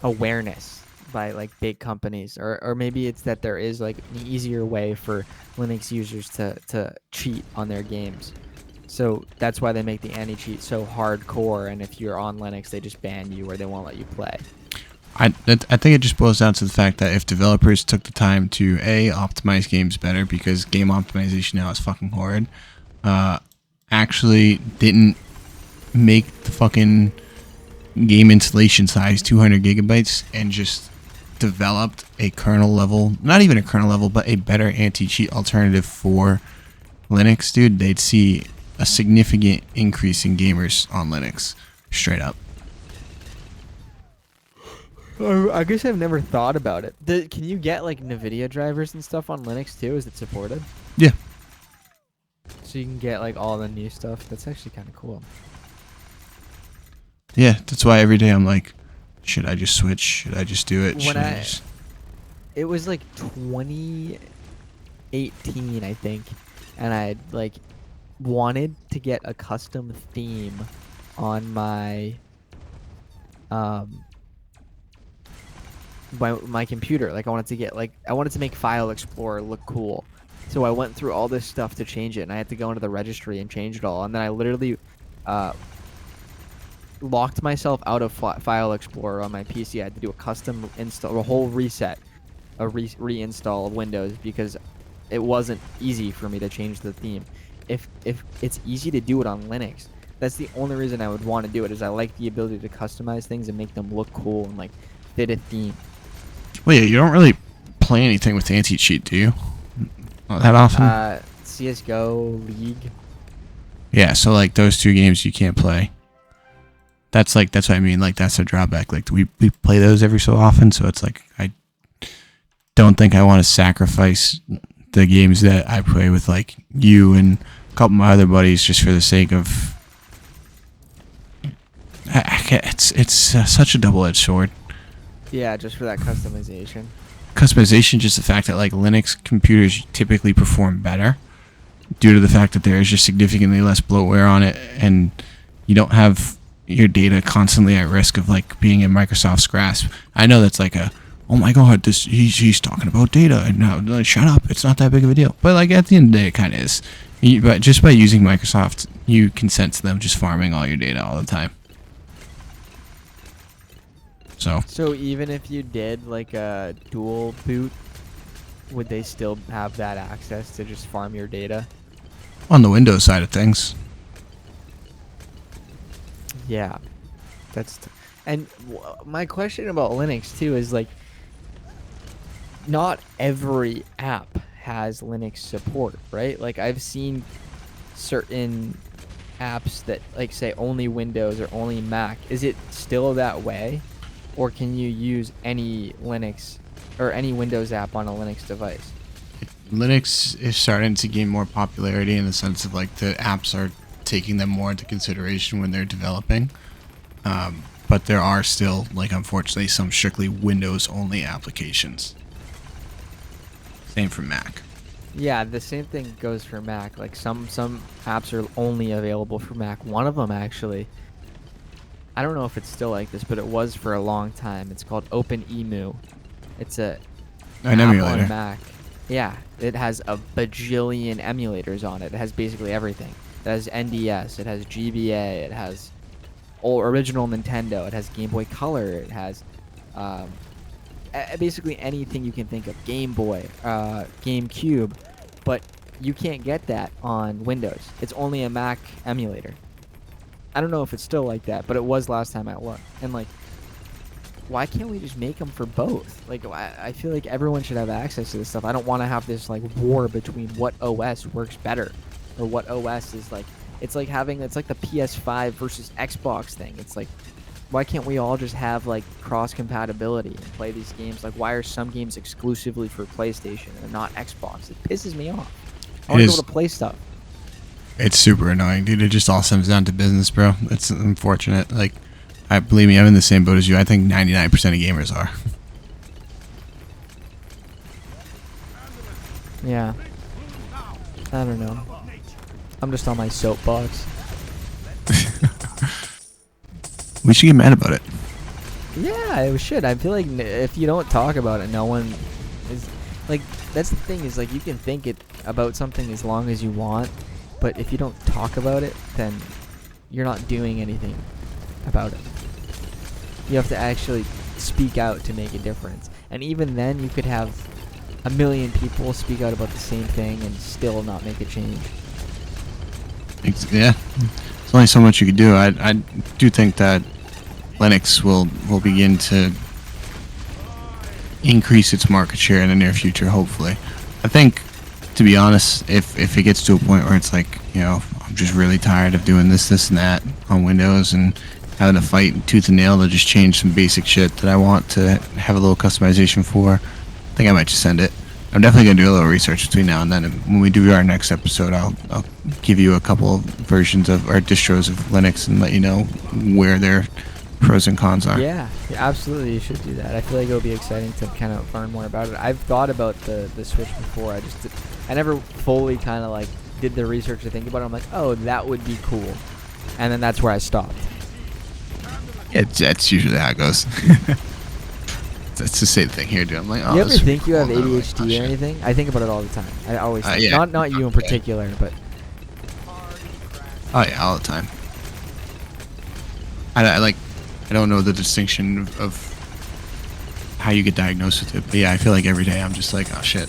awareness by like big companies, or maybe it's that there is like an easier way for Linux users to cheat on their games. So that's why they make the anti-cheat so hardcore, and if you're on Linux they just ban you or they won't let you play. I think it just boils down to the fact that if developers took the time to optimize games better, because game optimization now is fucking horrid, actually didn't make the fucking game installation size 200 gigabytes and just developed a kernel level, not even a kernel level, but a better anti-cheat alternative for Linux, dude, they'd see a significant increase in gamers on Linux, straight up. I guess I've never thought about it. Can you get like NVIDIA drivers and stuff on Linux too? Is it supported? Yeah. So you can get like all the new stuff. That's actually kind of cool. Yeah, that's why every day I'm like, should I just switch? Should I just do it? When Should I- just... It was like 2018, I think, and I like wanted to get a custom theme on my my computer. Like I wanted to make File Explorer look cool. So I went through all this stuff to change it, and I had to go into the registry and change it all. And then I literally locked myself out of File Explorer on my PC. I had to do a custom install, a whole reset, a reinstall of Windows because it wasn't easy for me to change the theme. If it's easy to do it on Linux, that's the only reason I would want to do it. Is I like the ability to customize things and make them look cool and like fit a theme. Well, yeah, you don't really play anything with anti-cheat, do you? Not that often? CS:GO, League. Yeah, so like those two games you can't play. That's what I mean. Like that's a drawback. Like we play those every so often, so it's like I don't think I want to sacrifice the games that I play with like you and a couple of my other buddies just for the sake of. It's such a double-edged sword. Yeah, just for that customization. Customization, just the fact that like Linux computers typically perform better due to the fact that there is just significantly less bloatware on it, and you don't have your data constantly at risk of like being in Microsoft's grasp. I know that's like oh my god, he's talking about data, and no, shut up, it's not that big of a deal. But like at the end of the day, it kind of is. But just by using Microsoft, you consent to them just farming all your data all the time. So even if you did like a dual boot, would they still have that access to just farm your data? on the Windows side of things. Yeah, and my question about Linux too is like, not every app has Linux support, right? Like I've seen certain apps that like say only Windows or only Mac. Is it still that way, or can you use any Linux or any Windows app on a Linux device? Linux is starting to gain more popularity in the sense of like the apps are taking them more into consideration when they're developing. But there are still, like, unfortunately, some strictly Windows-only applications. Same for Mac. Yeah, the same thing goes for Mac. Like some apps are only available for Mac. One of them actually, I don't know if it's still like this, but it was for a long time. It's called OpenEmu. It's an app emulator. on Mac. Yeah, it has a bajillion emulators on it. It has basically everything. It has NDS. It has GBA. It has original Nintendo. It has Game Boy Color. It has basically anything you can think of. Game Boy, GameCube, but you can't get that on Windows. It's only a Mac emulator. I don't know if it's still like that, but it was last time I looked. And like, why can't we just make them for both? Like, I feel like everyone should have access to this stuff. I don't want to have this like war between what OS works better, or what OS is like. It's like the PS5 versus Xbox thing. It's like, why can't we all just have like cross compatibility and play these games? Like, why are some games exclusively for PlayStation and not Xbox? It pisses me off. I want to be able to play stuff. It's super annoying, dude. It just all comes down to business, bro. It's unfortunate. Like, believe me, I'm in the same boat as you. I think 99% of gamers are. Yeah. I don't know. I'm just on my soapbox. We should get mad about it. Yeah, we should. I feel like if you don't talk about it, no one is like. That's the thing, is like you can think about something as long as you want, but if you don't talk about it, then you're not doing anything about it. You have to actually speak out to make a difference. And even then, you could have a million people speak out about the same thing and still not make a change. Yeah, there's only so much you could do. I do think that Linux will begin to increase its market share in the near future, hopefully. I think, to be honest, if it gets to a point where it's like, you know, I'm just really tired of doing this and that on Windows, and having to fight tooth and nail to just change some basic shit that I want to have a little customization for. I think I might just send it. I'm definitely gonna do a little research between now and then. And when we do our next episode, I'll give you a couple of versions of our distros of Linux and let you know where their pros and cons are. Yeah, absolutely. You should do that. I feel like it'll be exciting to kind of learn more about it. I've thought about the Switch before. I never fully kind of like did the research to think about it. I'm like, oh, that would be cool, and then that's where I stopped. That's usually how it goes. That's the same thing here, dude. I'm like, oh, you ever this would be think you have cool. No, ADHD or anything? I think about it all the time. I always think. yeah. Not you in particular, but Oh yeah, all the time. I don't know the distinction of how you get diagnosed with it, but yeah, I feel like every day I'm just like, oh shit,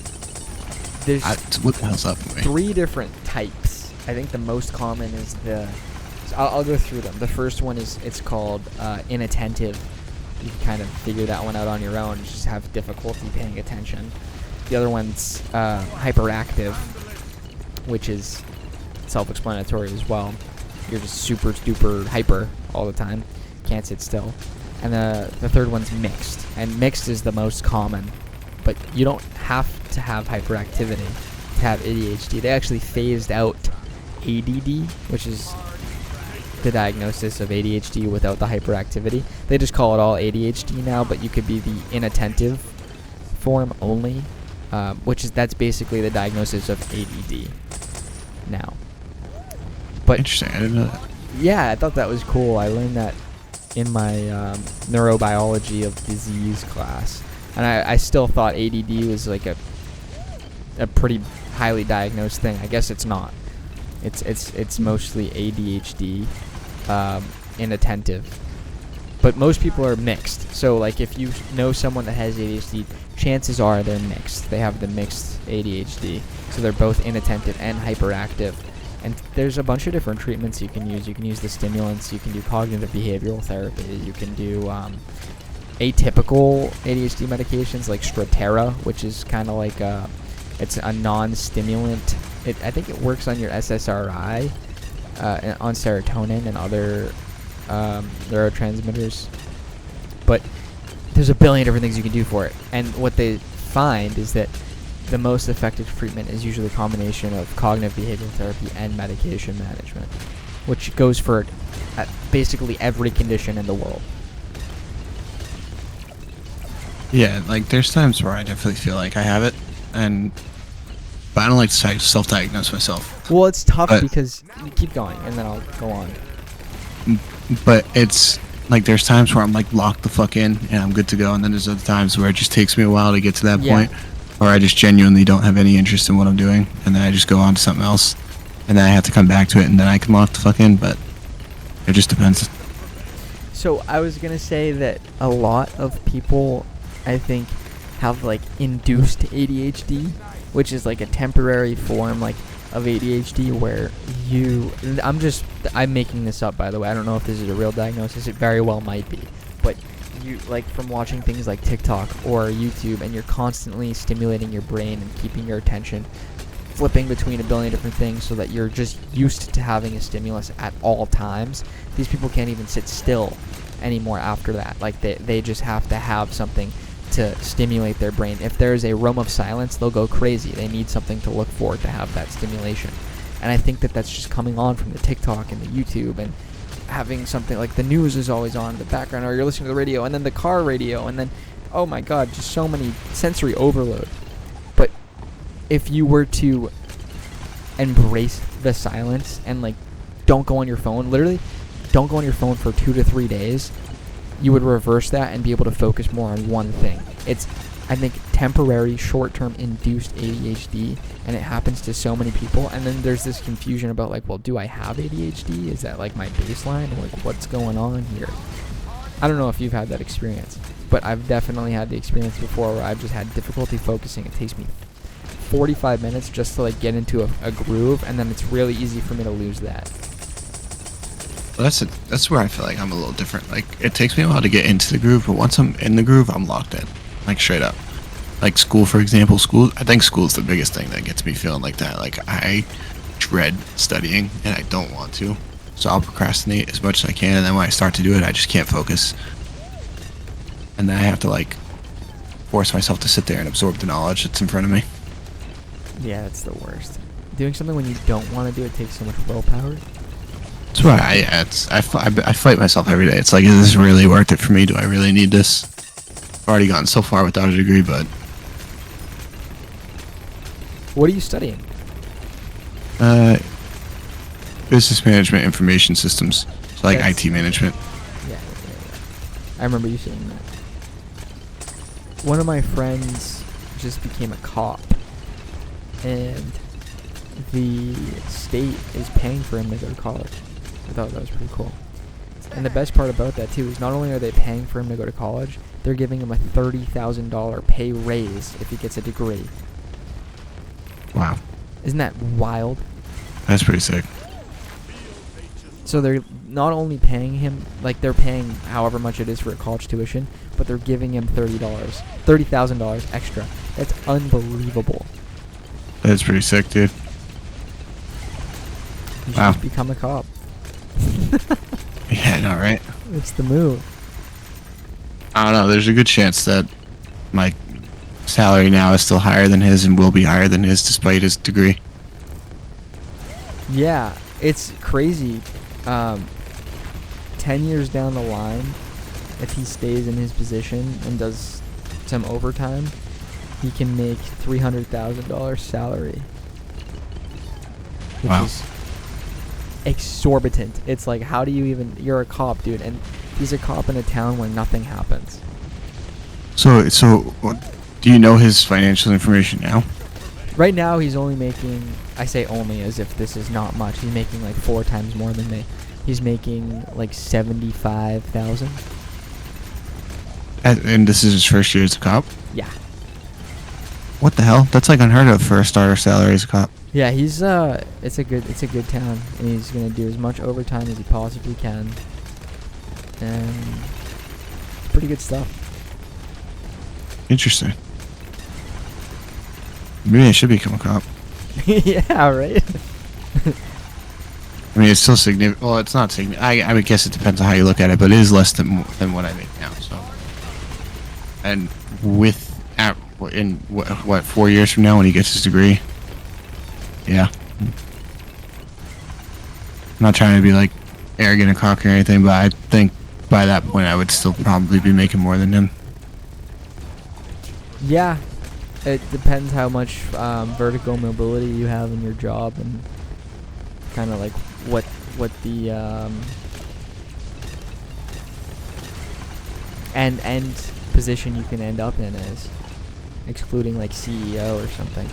there's what the hell's up with me? 3 different types. I think the most common is I'll go through them. The first one it's called inattentive. You can kind of figure that one out on your own. You just have difficulty paying attention. The other one's hyperactive, which is self-explanatory as well. You're just super duper hyper all the time. Can't sit still. And the third one's mixed. And mixed is the most common. But you don't have to have hyperactivity to have ADHD. They actually phased out ADD, which is the diagnosis of ADHD without the hyperactivity. They just call it all ADHD now, but you could be the inattentive form only, that's basically the diagnosis of ADD now. But Interesting, I didn't know that. yeah, I thought that was cool. I learned that in my neurobiology of disease class, and I still thought ADD was like a pretty highly diagnosed thing. I guess it's not. It's mostly ADHD, inattentive. But most people are mixed. So like if you know someone that has ADHD, chances are they're mixed. They have the mixed ADHD. So they're both inattentive and hyperactive. And there's a bunch of different treatments you can use. You can use the stimulants. You can do cognitive behavioral therapy. You can do atypical ADHD medications like Strattera, which is kind of like it's a non-stimulant. I think it works on your SSRI, on serotonin and other neurotransmitters. But there's a billion different things you can do for it. And what they find is that the most effective treatment is usually a combination of cognitive behavioral therapy and medication management, which goes for basically every condition in the world. Yeah, like there's times where I definitely feel like I have it, but I don't like to self-diagnose myself. Well, it's tough because you keep going, and then I'll go on. But it's like there's times where I'm like locked the fuck in and I'm good to go, and then there's other times where it just takes me a while to get to that point, or I just genuinely don't have any interest in what I'm doing, and then I just go on to something else, and then I have to come back to it, and then I can lock the fuck in. But it just depends. So I was gonna say that a lot of people, I think, have like induced ADHD, which is like a temporary form like of ADHD where I'm making this up, by the way. I don't know if this is a real diagnosis. It very well might be. But you, like, from watching things like TikTok or YouTube, and you're constantly stimulating your brain and keeping your attention flipping between a billion different things so that you're just used to having a stimulus at all times. These people can't even sit still anymore after that. Like, they just have to have something to stimulate their brain. If there's a room of silence, they'll go crazy. They need something to look for to have that stimulation. And I think that that's just coming on from the TikTok and the YouTube, and having something like the news is always on in the background, or you're listening to the radio, and then the car radio, and then, oh my god, just so many sensory overload. But if you were to embrace the silence and like don't go on your phone, literally don't go on your phone for 2 to 3 days, you would reverse that and be able to focus more on one thing. It's, I think, temporary, short-term induced ADHD, and it happens to so many people. And then there's this confusion about like, well, do I have ADHD? Is that like my baseline? Or like, what's going on here? I don't know if you've had that experience, but I've definitely had the experience before where I've just had difficulty focusing. It takes me 45 minutes just to like get into a groove, and then it's really easy for me to lose that. Well, that's where I feel like I'm a little different. Like, it takes me a while to get into the groove, but once I'm in the groove, I'm locked in. Like, straight up. Like, school, for example. I think school's the biggest thing that gets me feeling like that. Like, I dread studying, and I don't want to. So I'll procrastinate as much as I can, and then when I start to do it, I just can't focus. And then I have to like force myself to sit there and absorb the knowledge that's in front of me. Yeah, that's the worst. Doing something when you don't want to do it takes so much willpower. That's why I fight myself every day. It's like, is this really worth it for me? Do I really need this? I've already gotten so far without a degree, but What are you studying? business management, information systems, so like That's- IT management. Yeah. I remember you saying that. One of my friends just became a cop, and the state is paying for him to go to college. I thought that was pretty cool. And the best part about that too is not only are they paying for him to go to college, they're giving him a $30,000 pay raise if he gets a degree. Wow, Isn't that wild? that's pretty sick. So they're not only paying him, like they're paying however much it is for a college tuition, but they're giving him $30,000 extra. That's unbelievable. That's pretty sick, dude. You should Wow. just become a cop. Yeah, I know, right? It's the move. I don't know. There's a good chance that my salary now is still higher than his and will be higher than his despite his degree. Yeah, it's crazy. 10 years down the line, if he stays in his position and does some overtime, he can make $300,000 salary. Which Wow. is exorbitant. It's like, how do you even... You're a cop, dude, and he's a cop in a town where nothing happens. So, do you know his financial information now? Right now, he's only making... I say only as if this is not much. He's making like 4 times more than me. He's making like $75,000. And this is his first year as a cop? Yeah. What the hell? That's like unheard of for a starter salary as a cop. Yeah, he's it's a good town, and he's gonna do as much overtime as he possibly can, and it's pretty good stuff. Interesting. Maybe I should become a cop. Yeah, right. I mean, it's still significant. Well, it's not significant. I would guess it depends on how you look at it, but it is less than what I make now. So, and in what 4 years from now when he gets his degree, yeah. I'm not trying to be like arrogant or cocky or anything, but I think by that point I would still probably be making more than him. Yeah, it depends how much vertical mobility you have in your job, and kind of like what the end position you can end up in is, excluding like CEO or something.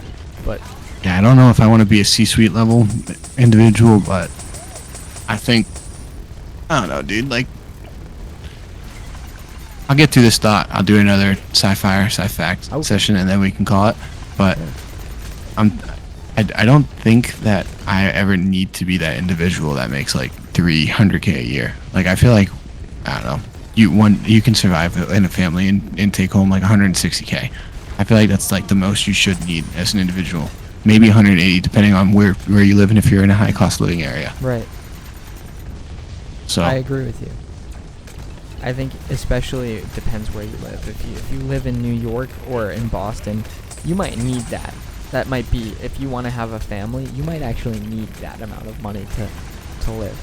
But Yeah, I don't know if I want to be a C-suite level individual, but I think, I don't know, dude. Like, I'll get through this thought. I'll do another sci-fi or sci-fact Okay. session, and then we can call it. But yeah. I don't think that I ever need to be that individual that makes like $300K a year. Like, I feel like, I don't know, you can survive in a family and take home like 160K. I feel like that's like the most you should need as an individual. Maybe 180, depending on where you live and if you're in a high cost living area. Right. So I agree with you. I think especially it depends where you live. If you live in New York or in Boston, you might need that. That might be, if you want to have a family, you might actually need that amount of money to live.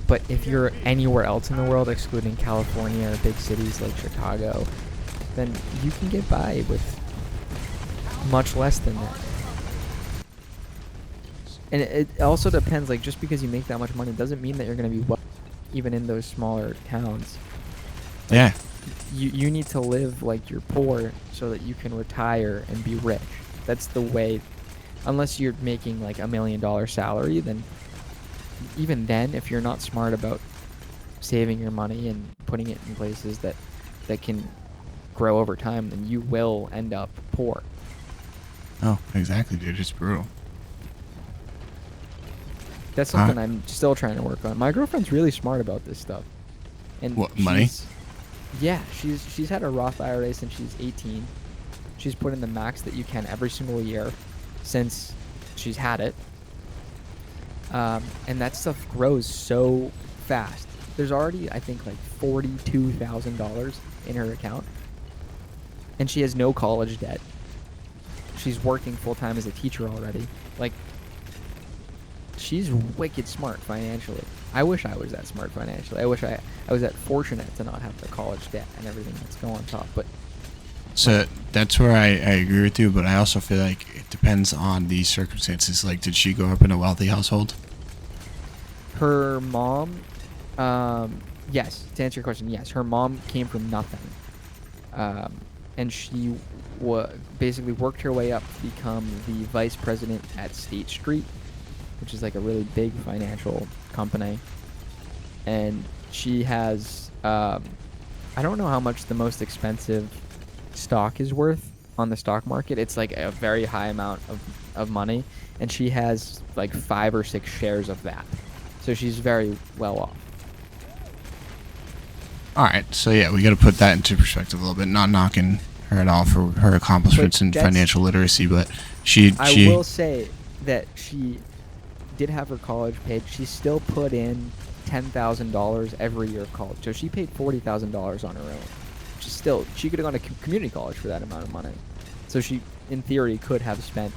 But if you're anywhere else in the world, excluding California or big cities like Chicago, then you can get by with much less than that. And it also depends, like, just because you make that much money doesn't mean that you're going to be well, even in those smaller towns. yeah, You need to live like you're poor so that you can retire and be rich. That's the way. Unless you're making like $1 million salary, then even then, if you're not smart about saving your money and putting it in places that can grow over time, then you will end up poor. oh, exactly, dude. It's brutal. That's something I'm still trying to work on. My girlfriend's really smart about this stuff. And What, money? Yeah, she's had a Roth IRA since she's 18. She's put in the max that you can every single year since she's had it. And that stuff grows so fast. There's already, I think, like $42,000 in her account, and she has no college debt. She's working full time as a teacher already. Like, she's wicked smart financially. I wish I was that smart financially. I wish I was that fortunate to not have the college debt and everything that's going on top. But So that's where I agree with you, but I also feel like it depends on the circumstances. Like, did she grow up in a wealthy household? her mom, yes, to answer your question, yes, her mom came from nothing. And she basically worked her way up to become the vice president at State Street, which is like a really big financial company. And she has, I don't know how much the most expensive stock is worth on the stock market. It's like a very high amount of money, and she has like 5 or 6 shares of that. So she's very well off. All right, so yeah, we got to put that into perspective a little bit. Not knocking her at all for her accomplishments in financial literacy, but I will say that she did have her college paid. She still put in $10,000 every year of college, so she paid $40,000 on her own. She could have gone to community college for that amount of money. So she, in theory, could have spent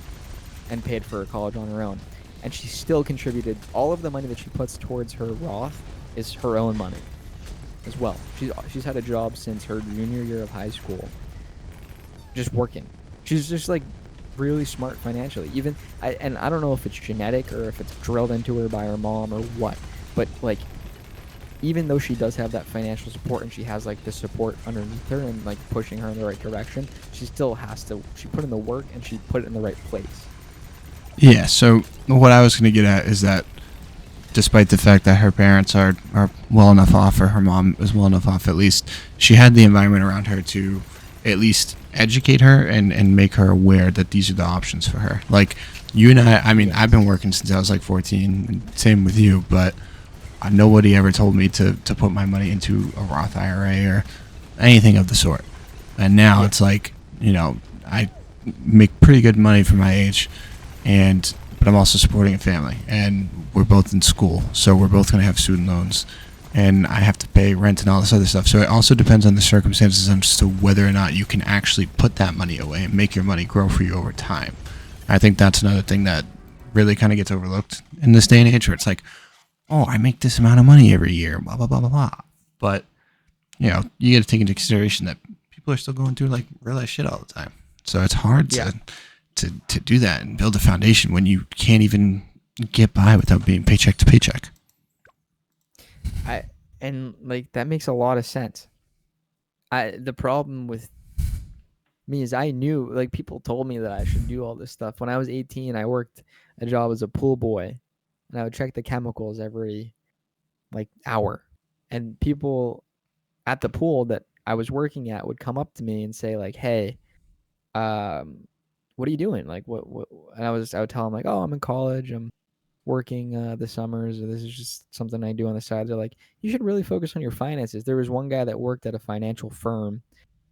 and paid for her college on her own, and she still contributed. All of the money that she puts towards her Roth is her own money as well. She's had a job since her junior year of high school, just working. She's just like really smart financially. And I don't know if it's genetic or if it's drilled into her by her mom or what, but like, even though she does have that financial support and she has like the support underneath her and like pushing her in the right direction, she still has to. She put in the work and she put it in the right place. Yeah, so what I was going to get at is that despite the fact that her parents are well enough off, or her mom is well enough off at least, she had the environment around her to at least educate her and make her aware that these are the options for her. Like, you and I mean, I've been working since I was like 14, and same with you, but nobody ever told me to put my money into a Roth IRA or anything of the sort. And now it's like, I make pretty good money for my age, but I'm also supporting a family, and we're both in school, so we're both going to have student loans, and I have to pay rent and all this other stuff. So it also depends on the circumstances as to whether or not you can actually put that money away and make your money grow for you over time. I think that's another thing that really kind of gets overlooked in this day and age, where it's like, oh, I make this amount of money every year, blah, blah, blah, blah, blah. But, you got to take into consideration that people are still going through like real life shit all the time. So it's hard to do that and build a foundation when you can't even get by without being paycheck to paycheck. And like, that makes a lot of sense. The problem with me is I knew, like, people told me that I should do all this stuff. When I was 18, I worked a job as a pool boy, and I would check the chemicals every like hour. And people at the pool that I was working at would come up to me and say like, "Hey, what are you doing? Like, what?" And I would tell them like, "Oh, I'm in college. I'm working the summers, or this is just something I do on the side." They're like, "You should really focus on your finances." There was one guy that worked at a financial firm,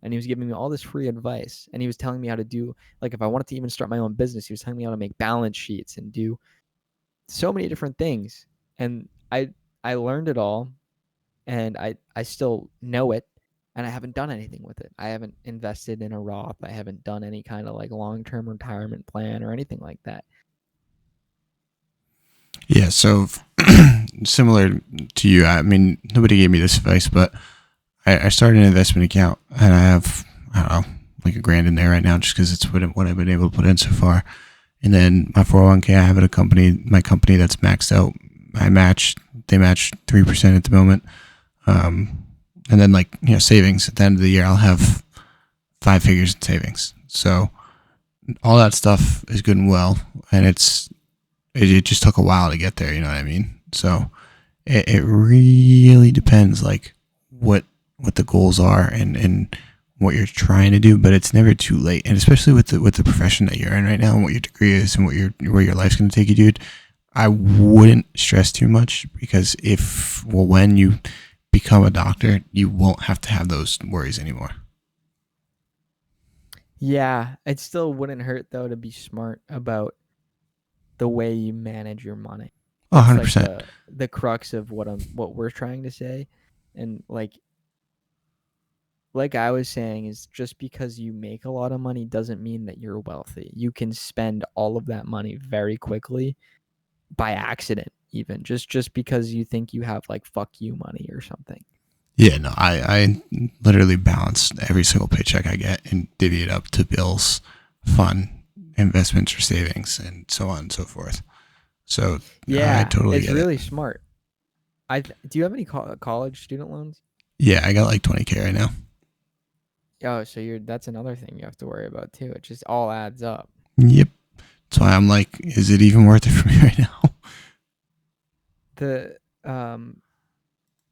and he was giving me all this free advice, and he was telling me how to do, like, if I wanted to even start my own business, he was telling me how to make balance sheets and do so many different things. And I learned it all, and I still know it, and I haven't done anything with it. I haven't invested in a Roth. I haven't done any kind of like long-term retirement plan or anything like that. Yeah, so similar to you, I mean, nobody gave me this advice, but I started an investment account, and I have, I don't know, like $1,000 in there right now, just because it's what I've been able to put in so far. And then my 401k, I have at my company that's maxed out. They match 3% at the moment. And then savings, at the end of the year, I'll have 5 figures in savings. So all that stuff is good and well, and it just took a while to get there. You know what I mean? So it really depends, like what the goals are and what you're trying to do, but it's never too late. And especially with the profession that you're in right now and what your degree is and where your life's going to take you, dude, I wouldn't stress too much, because when you become a doctor, you won't have to have those worries anymore. Yeah, it still wouldn't hurt though to be smart about the way you manage your money. Oh, That's like 100%. the crux of what we're trying to say. And like I was saying, is just because you make a lot of money doesn't mean that you're wealthy. You can spend all of that money very quickly by accident, even just because you think you have like fuck you money or something. Yeah, no, I literally balance every single paycheck I get and divvy it up to bills, fun, investments or savings, and so on and so forth. So I Yeah, totally it's get it. really smart. Do you have any college student loans? Yeah, I got like 20K right now. Oh, so that's another thing you have to worry about too. It just all adds up. Yep. That's why I'm like, is it even worth it for me right now? The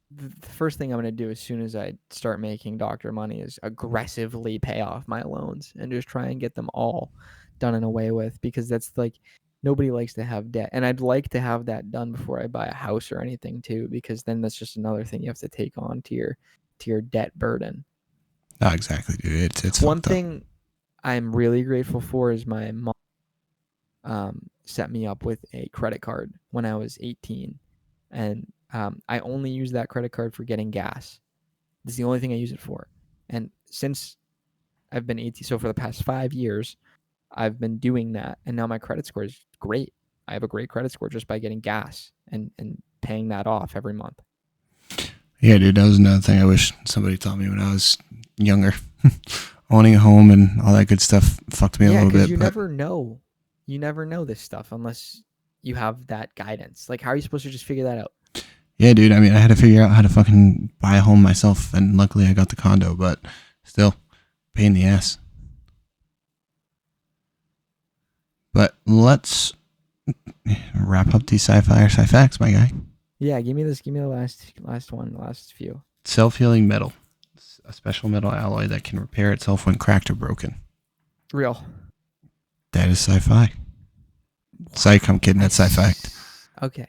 the first thing I'm gonna do as soon as I start making doctor money is aggressively pay off my loans and just try and get them all done and away with, because that's like nobody likes to have debt, and I'd like to have that done before I buy a house or anything too, because then that's just another thing you have to take on to your debt burden. No, exactly, dude. It's One fucked up. thing I'm really grateful for is my mom set me up with a credit card when I was 18, and I only use that credit card for getting gas. It's the only thing I use it for. And since I've been 18, so for the past 5 years, I've been doing that, and now my credit score is great. I have a great credit score just by getting gas and paying that off every month. Yeah, dude, that was another thing I wish somebody taught me when I was younger. Owning a home and all that good stuff fucked me a Yeah, little because bit, but you never know this stuff unless you have that guidance. Like, how are you supposed to just figure that out? yeah, dude. I mean, I had to figure out how to fucking buy a home myself, and luckily I got the condo. But still, pain in the ass. But let's wrap up these sci-fi or sci-facts, my guy. Yeah, give me this. Give me the last one, the last few. Self-healing metal, it's a special metal alloy that can repair itself when cracked or broken. Real. That is sci-fi. Psych, I'm kidding. That's sci-fact. Okay.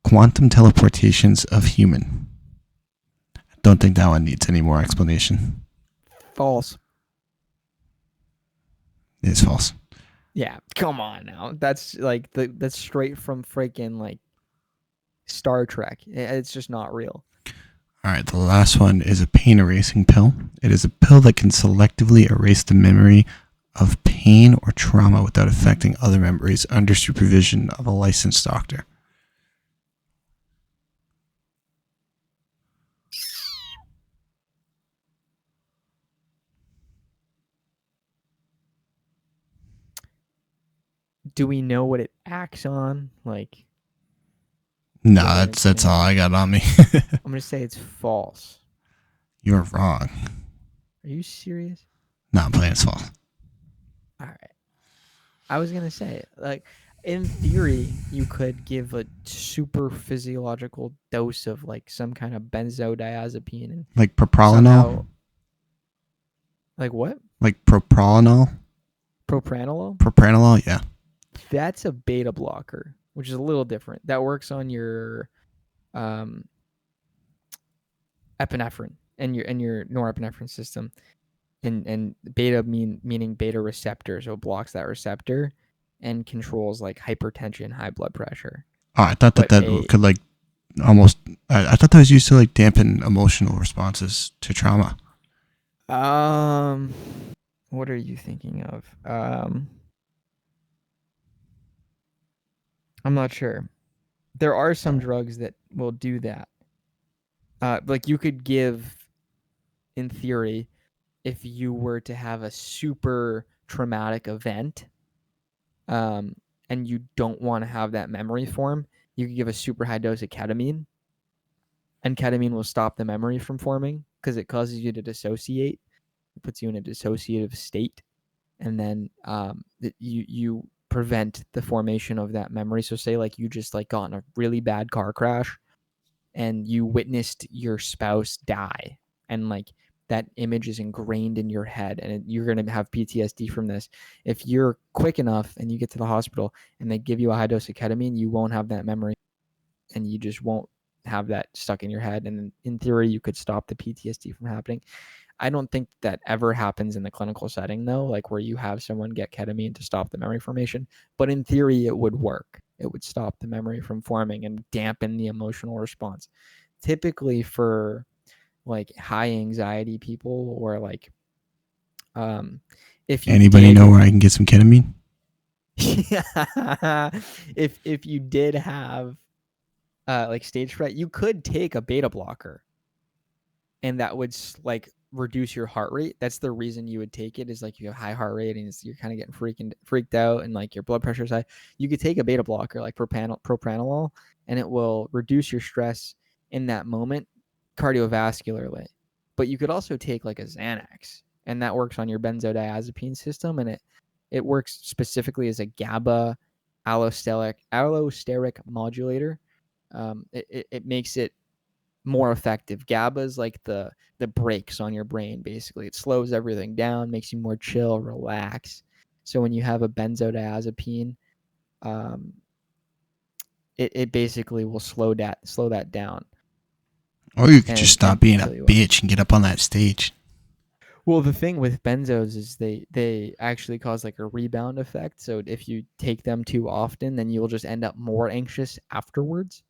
Quantum teleportations of human. Don't think that one needs any more explanation. False. It's false. Yeah, come on now. That's like that's straight from freaking like Star Trek. It's just not real. All right, the last one is a pain erasing pill. It is a pill that can selectively erase the memory of pain or trauma without affecting other memories under supervision of a licensed doctor. Do we know what it acts on? Like, No, give an that's all example. I got on me. I'm gonna say it's false. You're wrong. Are you serious? No, I'm playing it's false. All right. I was gonna say, like, in theory, you could give a super physiological dose of like some kind of benzodiazepine and Like propranolol? somehow, like what? Like propranolol? Propranolol? Propranolol, yeah. That's a beta blocker, which is a little different. That works on your um, epinephrine and your norepinephrine system, and beta meaning beta receptor, so it blocks that receptor and controls like hypertension, high blood pressure. Oh, I thought But that could like almost. I thought that was used to like dampen emotional responses to trauma. what are you thinking of? I'm not sure. There are some drugs that will do that. Like you could give, in theory, if you were to have a super traumatic event, and you don't want to have that memory form, you could give a super high dose of ketamine, and ketamine will stop the memory from forming because it causes you to dissociate. It puts you in a dissociative state, and then you prevent the formation of that memory. So say like you just like got in a really bad car crash and you witnessed your spouse die, and like that image is ingrained in your head, and you're going to have PTSD from this. If you're quick enough and you get to the hospital and they give you a high dose of ketamine, you won't have that memory, and you just won't have that stuck in your head, and in theory you could stop the PTSD from happening. I don't think that ever happens in the clinical setting though, like where you have someone get ketamine to stop the memory formation, but in theory it would work. it would stop the memory from forming and dampen the emotional response. Typically for like high anxiety people, or like if you Anybody know where I can get some ketamine? if you did have like stage fright, you could take a beta blocker, and that would like reduce your heart rate. That's the reason you would take it, is like you have high heart rate and you're kind of getting freaked out and like your blood pressure is high. You could take a beta blocker like propranolol, and it will reduce your stress in that moment cardiovascularly. But you could also take like a Xanax, and that works on your benzodiazepine system, and it works specifically as a GABA allosteric modulator. It makes it more effective. GABA is like the brakes on your brain, basically. It slows everything down, makes you more chill, relax. So when you have a benzodiazepine, it basically will slow that down. Or you could just stop being a bitch and get up on that stage. Well, the thing with benzos is they actually cause like a rebound effect. So if you take them too often, then you'll just end up more anxious afterwards.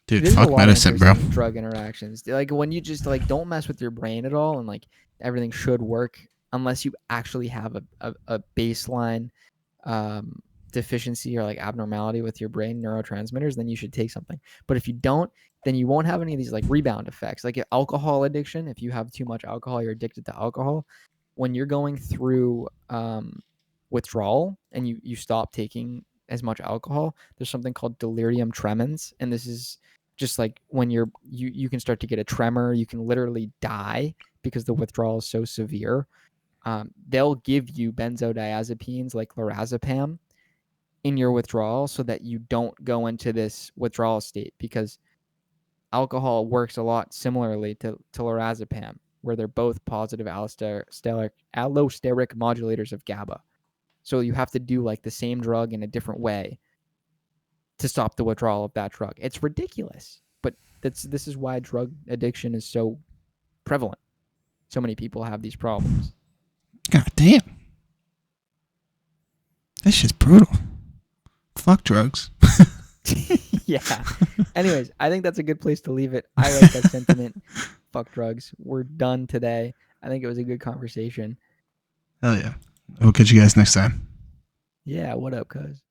Dude, fuck medicine, bro. Drug interactions, like when you just like don't mess with your brain at all, and like everything should work unless you actually have a baseline deficiency or like abnormality with your brain neurotransmitters, then you should take something. But if you don't, then you won't have any of these like rebound effects. Like alcohol addiction, if you have too much alcohol, you're addicted to alcohol. When you're going through withdrawal and you stop taking as much alcohol, there's something called delirium tremens, and this is just like when you can start to get a tremor. You can literally die because the withdrawal is so severe. They'll give you benzodiazepines like lorazepam in your withdrawal so that you don't go into this withdrawal state, because alcohol works a lot similarly to lorazepam, where they're both positive allosteric modulators of GABA. So you have to do like the same drug in a different way to stop the withdrawal of that drug. It's ridiculous, but this is why drug addiction is so prevalent. So many people have these problems. God damn. That's just brutal. Fuck drugs. Yeah. Anyways, I think that's a good place to leave it. I like that sentiment. Fuck drugs. We're done today. I think it was a good conversation. Hell yeah. We'll catch you guys next time. Yeah, what up, cuz?